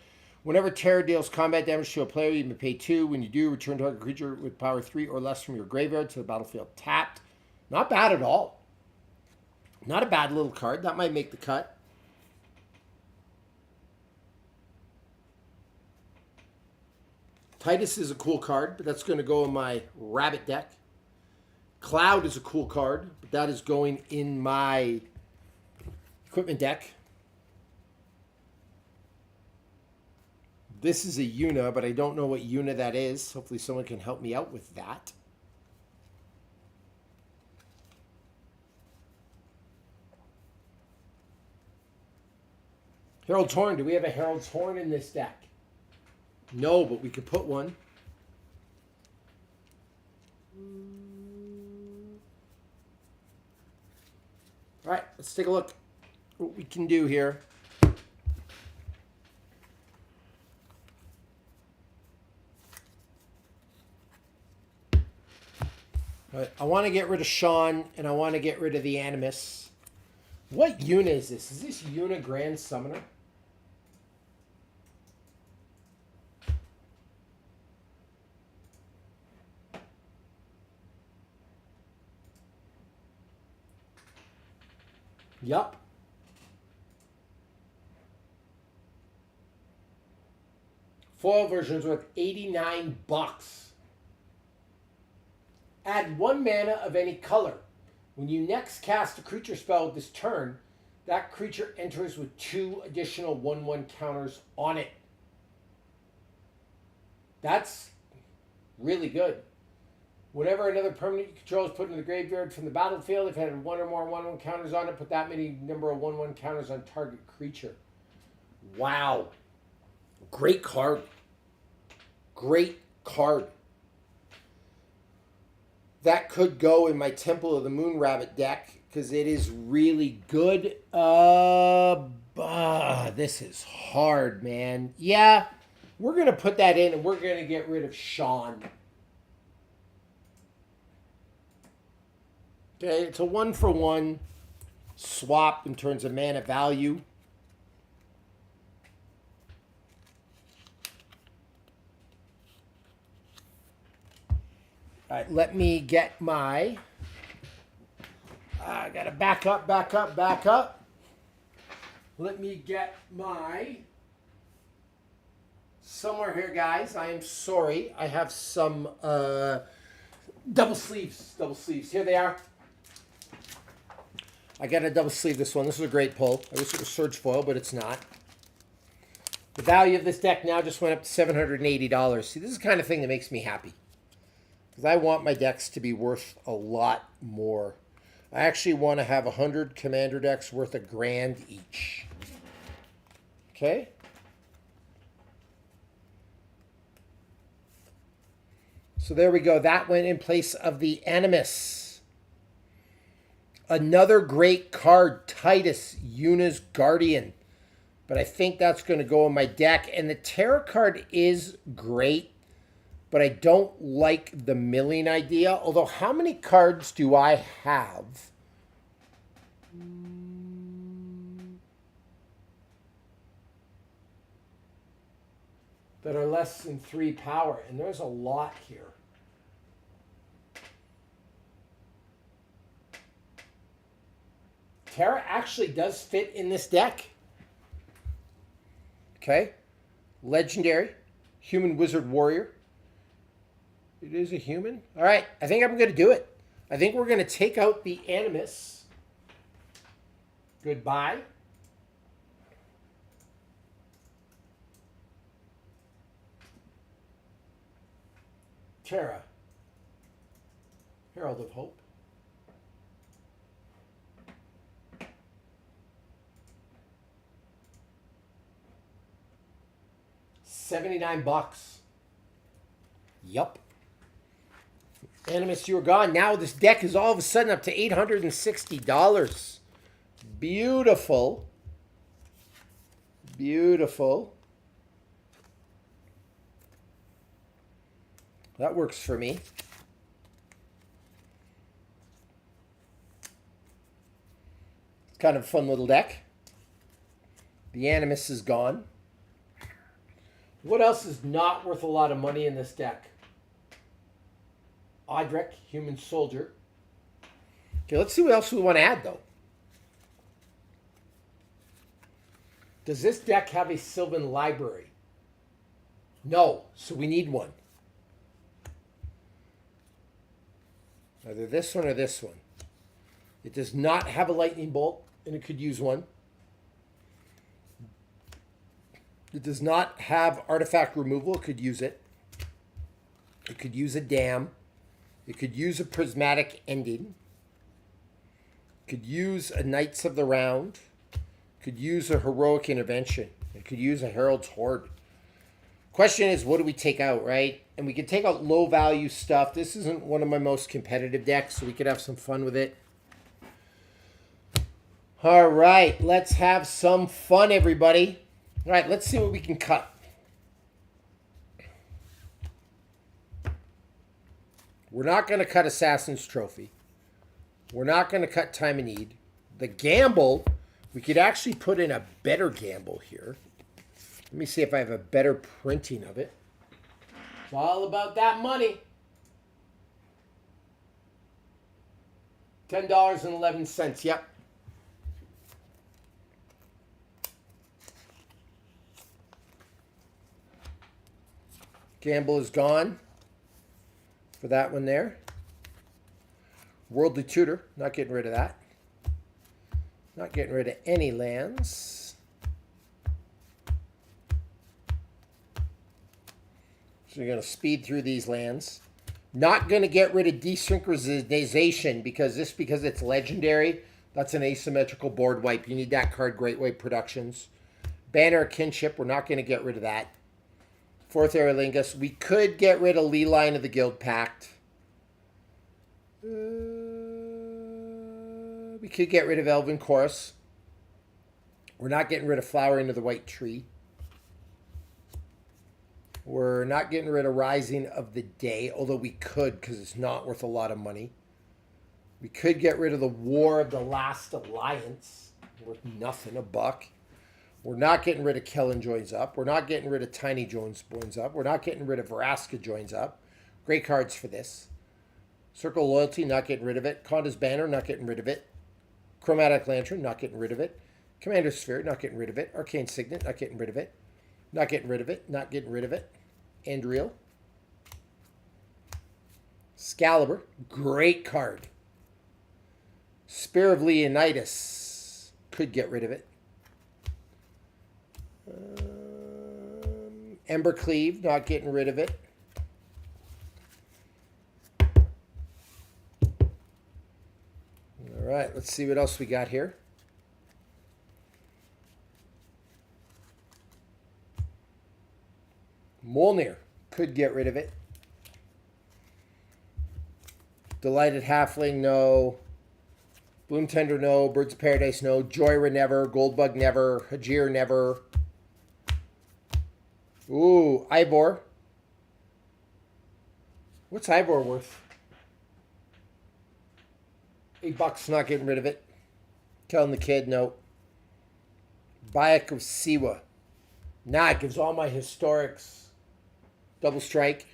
Whenever Terra deals combat damage to a player, you may pay 2. When you do, return target creature with power 3 or less from your graveyard to the battlefield tapped. Not bad at all. Not a bad little card. That might make the cut. Titus is a cool card, but that's going to go in my Rabbit deck. Cloud is a cool card, but that is going in my Equipment deck. This is a Una, but I don't know what Una that is. Hopefully someone can help me out with that. Harold's Horn. Do we have a Harold's Horn in this deck? No, but we could put one. All right, let's take a look what we can do here. All right, I want to get rid of Sean, and I want to get rid of the Animus. What Una is this? Is this Una Grand Summoner? Yup. Foil version's worth 89 bucks. Add 1 mana of any color. When you next cast a creature spell this turn, that creature enters with 2 additional 1/1 counters on it. That's really good. Whenever another permanent you control is put in the graveyard from the battlefield, if it had 1 or more 1/1 counters on it, put that many number of 1/1 counters on target creature. Wow. Great card. Great card. That could go in my Temple of the Moon Rabbit deck because it is really good. This is hard, man. Yeah, we're going to put that in and we're going to get rid of Sean. Okay, it's a 1-for-1 swap in terms of mana value. All right, let me get my... I got to back up. Let me get my... Somewhere here, guys. I am sorry. I have some double sleeves. Here they are. I got to double sleeve this one. This is a great pull. I wish it was Surge Foil, but it's not. The value of this deck now just went up to $780. See, this is the kind of thing that makes me happy. Because I want my decks to be worth a lot more. I actually want to have 100 Commander decks worth $1,000 each. Okay? So there we go. That went in place of the Animus. Another great card, Titus, Una's Guardian. But I think that's going to go in my deck. And the Terra card is great. But I don't like the milling idea. Although, how many cards do I have? That are less than 3 power. And there's a lot here. Terra actually does fit in this deck. Okay. Legendary. Human Wizard Warrior. It is a human. All right. I think I'm going to do it. I think we're going to take out the Animus. Goodbye. Terra. Herald of Hope. $79. Yup. Animus, you were gone. Now this deck is all of a sudden up to $860. Beautiful. Beautiful. That works for me. It's kind of a fun little deck. The Animus is gone. What else is not worth a lot of money in this deck? Audrek, Human Soldier. Okay, let's see what else we want to add, though. Does this deck have a Sylvan Library? No, so we need one. Either this one or this one. It does not have a Lightning Bolt, and it could use one. It does not have artifact removal. It could use it. It could use a dam. It could use a prismatic ending. It could use a Knights of the Round. It could use a heroic intervention. It could use a Herald's Horde. Question is, what do we take out, right? And we can take out low value stuff. This isn't one of my most competitive decks, so we could have some fun with it. All right, let's have some fun, everybody. All right, let's see what we can cut. We're not going to cut Assassin's Trophy. We're not going to cut Time of Need. The gamble, we could actually put in a better gamble here. Let me see if I have a better printing of it. It's all about that money. $10.11, yep. Gamble is gone for that one there. Worldly Tutor, not getting rid of that. Not getting rid of any lands. So you're going to speed through these lands. Not going to get rid of Desynchronization because it's legendary. That's an asymmetrical board wipe. You need that card, Great White Productions. Banner of Kinship, we're not going to get rid of that. Fourth Aerolingus. We could get rid of Leeline of the Guild Pact. We could get rid of Elven Chorus. We're not getting rid of Flowering of the White Tree. We're not getting rid of Rising of the Day, although we could because it's not worth a lot of money. We could get rid of the War of the Last Alliance. Worth nothing, a buck. We're not getting rid of Kellen Joins Up. We're not getting rid of Tiny Joins Up. We're not getting rid of Vraska Joins Up. Great cards for this. Circle of Loyalty, not getting rid of it. Conda's Banner, not getting rid of it. Chromatic Lantern, not getting rid of it. Commander's Sphere, not getting rid of it. Arcane Signet, not getting rid of it. Not getting rid of it. Not getting rid of it. Andriel. Excalibur, great card. Spear of Leonidas, could get rid of it. Embercleave, not getting rid of it. All right, let's see what else we got here. Mjolnir, could get rid of it. Delighted Halfling, no. Bloom Tender, no. Birds of Paradise, no. Joyra, never. Goldbug, never. Hajir, never. Ooh, Ivor. What's Ivor worth? $8, not getting rid of it. Killing the Kid, no. Bayek of Siwa. Nah, it gives all my historics. Double Strike.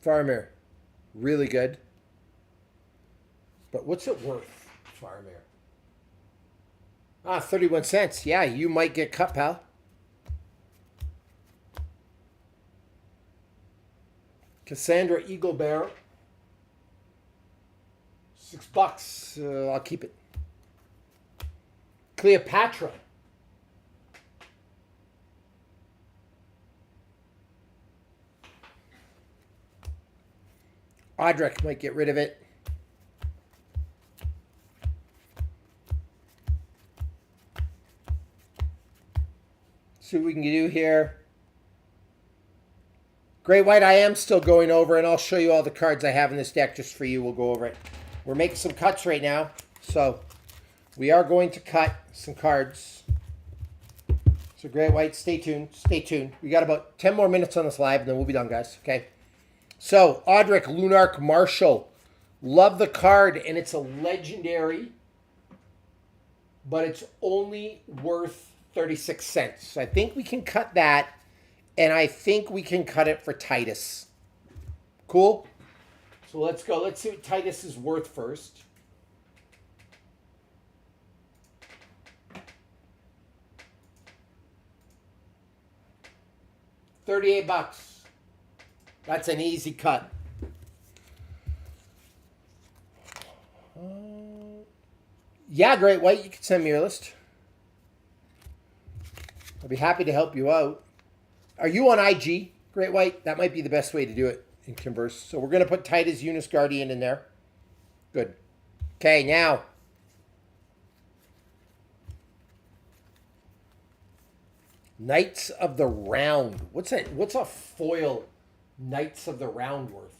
Faramir. Really good. But what's it worth, Faramir? 31 cents. Yeah, you might get cut, pal. Cassandra Eaglebearer. $6. I'll keep it. Cleopatra. Audric might get rid of it. See what we can do here. Great White, I am still going over, and I'll show you all the cards I have in this deck just for you. We'll go over it. We're making some cuts right now, so we are going to cut some cards. So Great White, stay tuned. Stay tuned. We got about 10 more minutes on this live, and then we'll be done, guys. Okay. So Audric, Lunarch Marshall. Love the card, and it's a legendary, but it's only worth 36 cents. So I think we can cut that, and I think we can cut it for Titus. Cool? So let's go. Let's see what Titus is worth first. $38. That's an easy cut. Yeah, Great White, you can send me your list. I'll be happy to help you out. Are you on IG, Great White? That might be the best way to do it in Converse. So we're going to put Titus Eunice Guardian in there. Good. Okay, now. Knights of the Round. What's that? What's a foil Knights of the Round worth?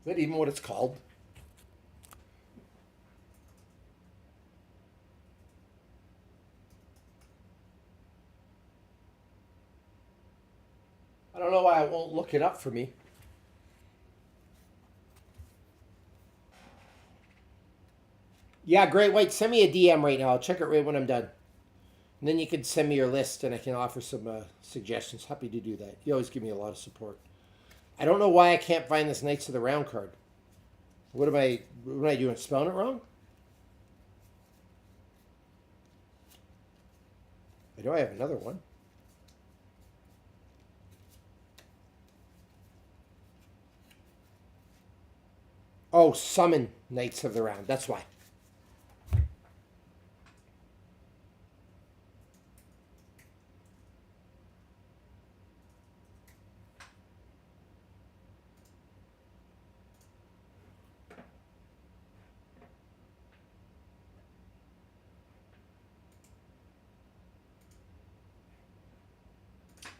Is that even what it's called? I don't know why it won't look it up for me. Yeah, Great White, send me a DM right now. I'll check it right when I'm done. And then you can send me your list and I can offer some suggestions. Happy to do that. You always give me a lot of support. I don't know why I can't find this Knights of the Round card. What am I doing? Spelling it wrong? I know I have another one. Oh, summon Knights of the Round. That's why.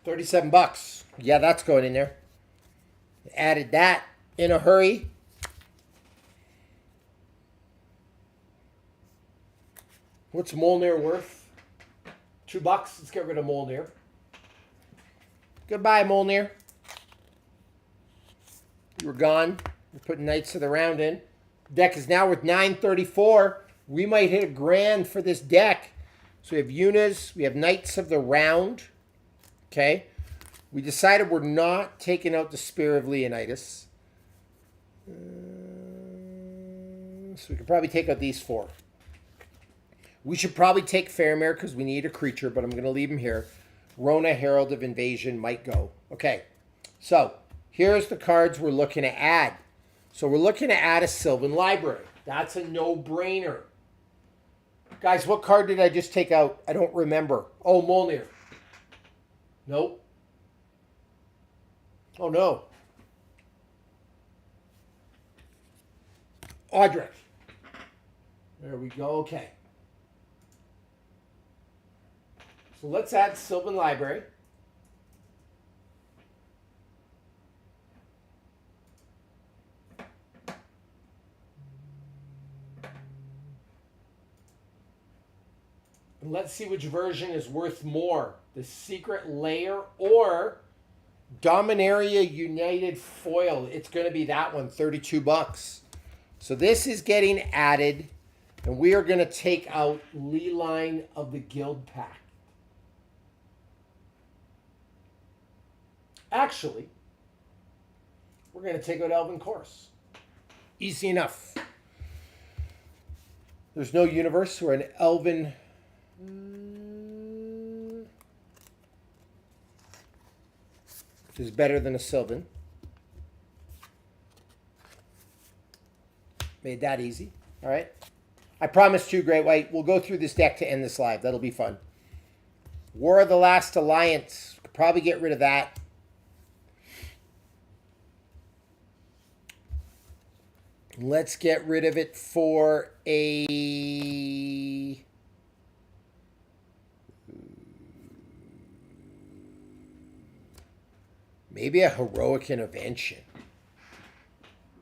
$37. Yeah, that's going in there. Added that in a hurry. What's Molnir worth? $2. Let's get rid of Molnir. Goodbye, Molnir. You were gone. We're putting Knights of the Round in. Deck is now worth $934. We might hit $1,000 for this deck. So we have Yunas. We have Knights of the Round. Okay. We decided we're not taking out the Spear of Leonidas. So we could probably take out these 4. We should probably take Faramir because we need a creature, but I'm going to leave him here. Rona, Herald of Invasion might go. Okay. So here's the cards we're looking to add. So we're looking to add a Sylvan Library. That's a no-brainer. Guys, what card did I just take out? I don't remember. Oh, Molnir. Nope. Oh, no. Audric. There we go. Okay. So let's add Sylvan Library. And let's see which version is worth more. The Secret Lair or Dominaria United Foil. It's going to be that one, $32. So this is getting added, and we are going to take out Leeline of the Guild Pack. Actually, we're going to take out Elven Course. Easy enough. There's no universe or an Elven... which is better than a Sylvan. Made that easy. All right. I promised you, Great White, we'll go through this deck to end this live. That'll be fun. War of the Last Alliance. Could probably get rid of that. Let's get rid of it for a... maybe a Heroic Intervention.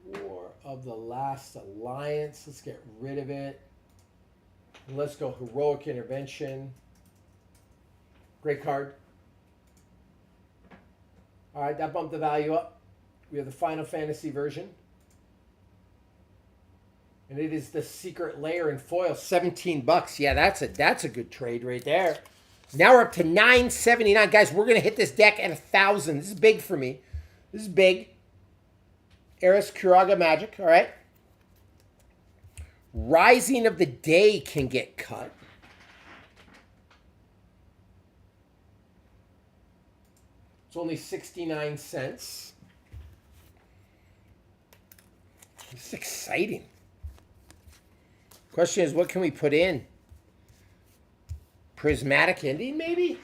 War of the Last Alliance. Let's get rid of it. And let's go Heroic Intervention. Great card. All right, that bumped the value up. We have the Final Fantasy version. And it is the Secret Lair in foil, $17. Yeah, that's a good trade right there. Now we're up to $979. Guys, we're going to hit this deck at 1,000. This is big for me. This is big. Eris Kuraga Magic, all right. Rising of the Day can get cut. It's only 69 cents. This is exciting. Question is, what can we put in? Prismatic ending, maybe?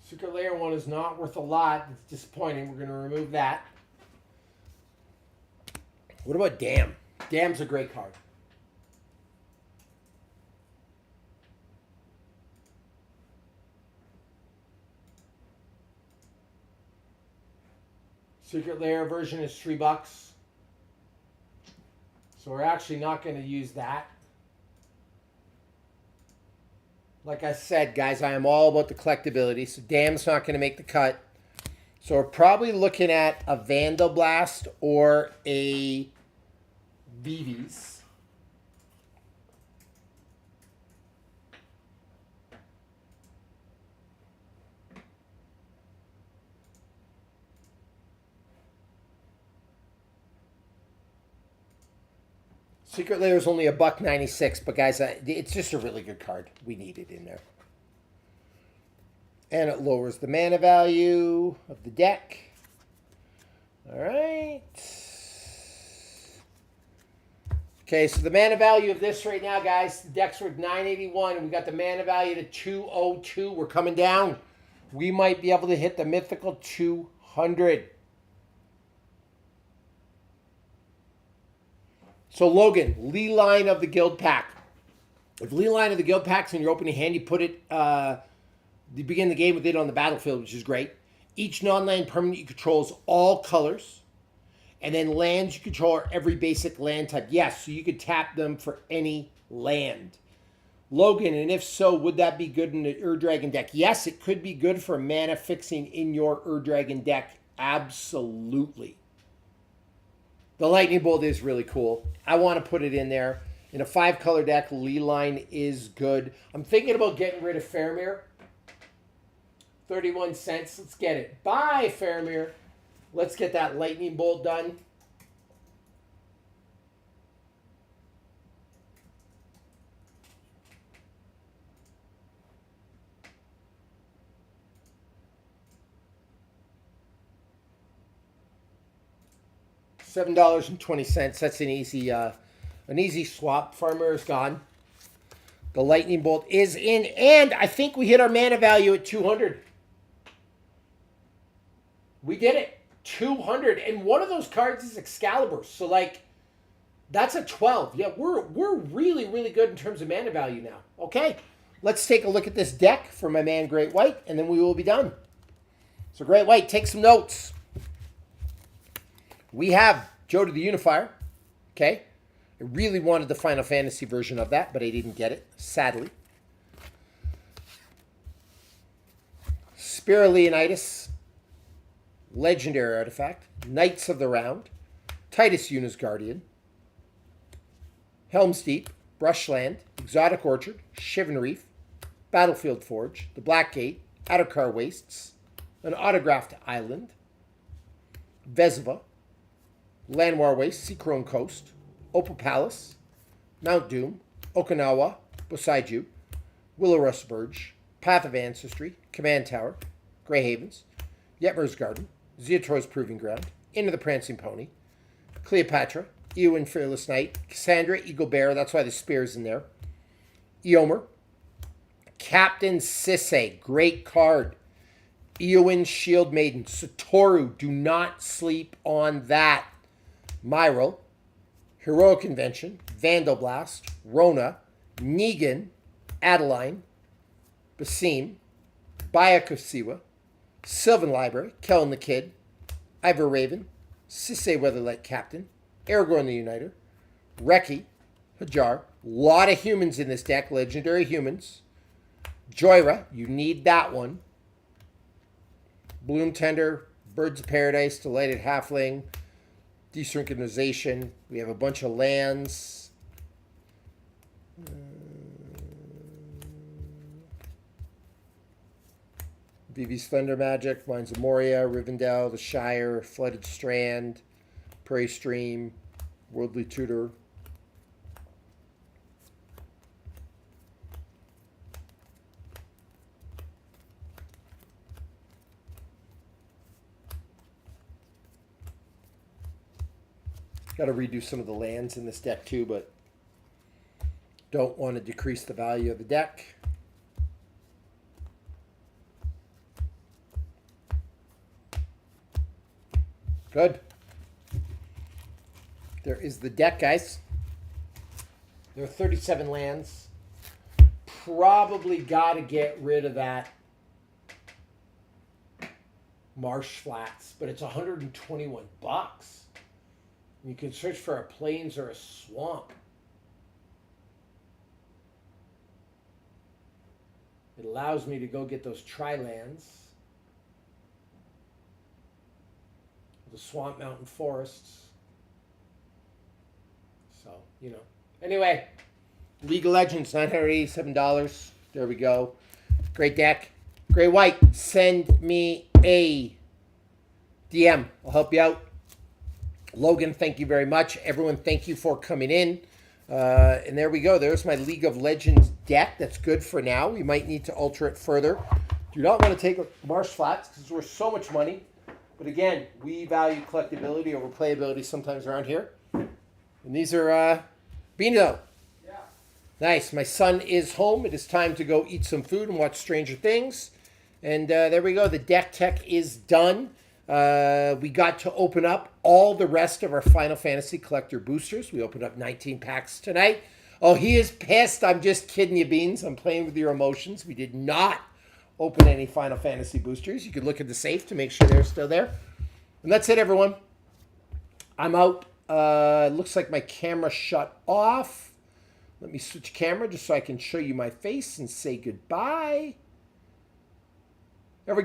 Secret Layer one is not worth a lot. It's disappointing. We're going to remove that. What about Damn? Damn's a great card. Secret Layer version is $3. So we're actually not going to use that. Like I said, guys, I am all about the collectability. So Damn's not going to make the cut. So we're probably looking at a Vandal Blast or a Vivi's. Secret Layer is only $1.96, but guys, it's just a really good card. We need it in there. And it lowers the mana value of the deck. All right. Okay, so the mana value of this right now, guys, the deck's worth $981, and we got the mana value to $202. We're coming down. We might be able to hit the mythical 200. So Logan, Lee Line of the Guild Pack. If Lee Line of the Guild Pack's in your opening hand, you put it, you begin the game with it on the battlefield, which is great. Each non-land permanent you control is all colors. And then lands you control are every basic land type. Yes, so you could tap them for any land. Logan, and if so, would that be good in the Ur-Dragon deck? Yes, it could be good for mana fixing in your Ur-Dragon deck. Absolutely. The Lightning Bolt is really cool. I want to put it in there. In a 5-color deck, Lee Line is good. I'm thinking about getting rid of Faramir. 31 cents. Let's get it. Bye, Faramir. Let's get that Lightning Bolt done. $7.20. That's an easy swap. Farmer is gone. The Lightning Bolt is in, and I think we hit our mana value at 200. We did it. 200, and one of those cards is Excalibur. So like, that's a 12. Yeah, we're really, really good in terms of mana value now. Okay, let's take a look at this deck for my man Great White, and then we will be done. So Great White, take some notes. We have Joe to the Unifier. Okay, I really wanted the Final Fantasy version of that, but I didn't get it, sadly. Spira Leonidas, legendary artifact. Knights of the Round, Titus Yuna's Guardian, Helm's Deep, Brushland, Exotic Orchard, Shivan Reef, Battlefield Forge, the Blackgate, Adokar Wastes, an Autographed Island, Vesva, Llanowar Waste, Seacrone Coast, Opal Palace, Mount Doom, Okinawa, Bosaiju, Willow Rust Burge, Path of Ancestry, Command Tower, Grey Havens, Yetmer's Garden, Zeotor's Proving Ground, Into the Prancing Pony, Cleopatra, Eowyn Fearless Knight, Cassandra, Eagle Bear, that's why the spear's in there, Eomer, Captain Sisay, great card, Eowyn Shield Maiden, Satoru, do not sleep on that, Myril, Heroic Convention, Vandal Blast, Rona, Negan, Adeline, Basim, Bayakosiwa, Sylvan Library, Kellen the Kid, Ivor Raven, Sisay Weatherlight Captain, Aragorn the Uniter, Reki, Hajar, lot of humans in this deck, legendary humans, Joyra, you need that one, Bloom Tender, Birds of Paradise, Delighted Halfling, Desynchronization, we have a bunch of lands, Vivi's Thunder Magic, Mines of Moria, Rivendell, The Shire, Flooded Strand, Prey Stream, Worldly Tutor. Got to redo some of the lands in this deck too, but don't want to decrease the value of the deck. Good. There is the deck, guys. There are 37 lands. Probably got to get rid of that Marsh Flats, but it's 121 bucks. You can search for a plains or a swamp. It allows me to go get those tri-lands. The swamp mountain forests. So, you know. Anyway, League of Legends, $987. There we go. Great deck. Great White, send me a DM. I'll help you out. Logan, thank you very much. Everyone, thank you for coming in. And there we go. There's my League of Legends deck. That's good for now. We might need to alter it further. Do not want to take Marsh Flats because it's worth so much money. But again, we value collectability over playability sometimes around here. And these are Beano. Yeah. Nice. My son is home. It is time to go eat some food and watch Stranger Things. And there we go. The deck tech is done. We got to open up all the rest of our Final Fantasy Collector boosters. We opened up 19 packs tonight. Oh, he is pissed. I'm just kidding you, Beans. I'm playing with your emotions. We did not open any Final Fantasy boosters. You can look at the safe to make sure they're still there. And that's it, everyone. I'm out. Looks like my camera shut off. Let me switch camera just so I can show you my face and say goodbye.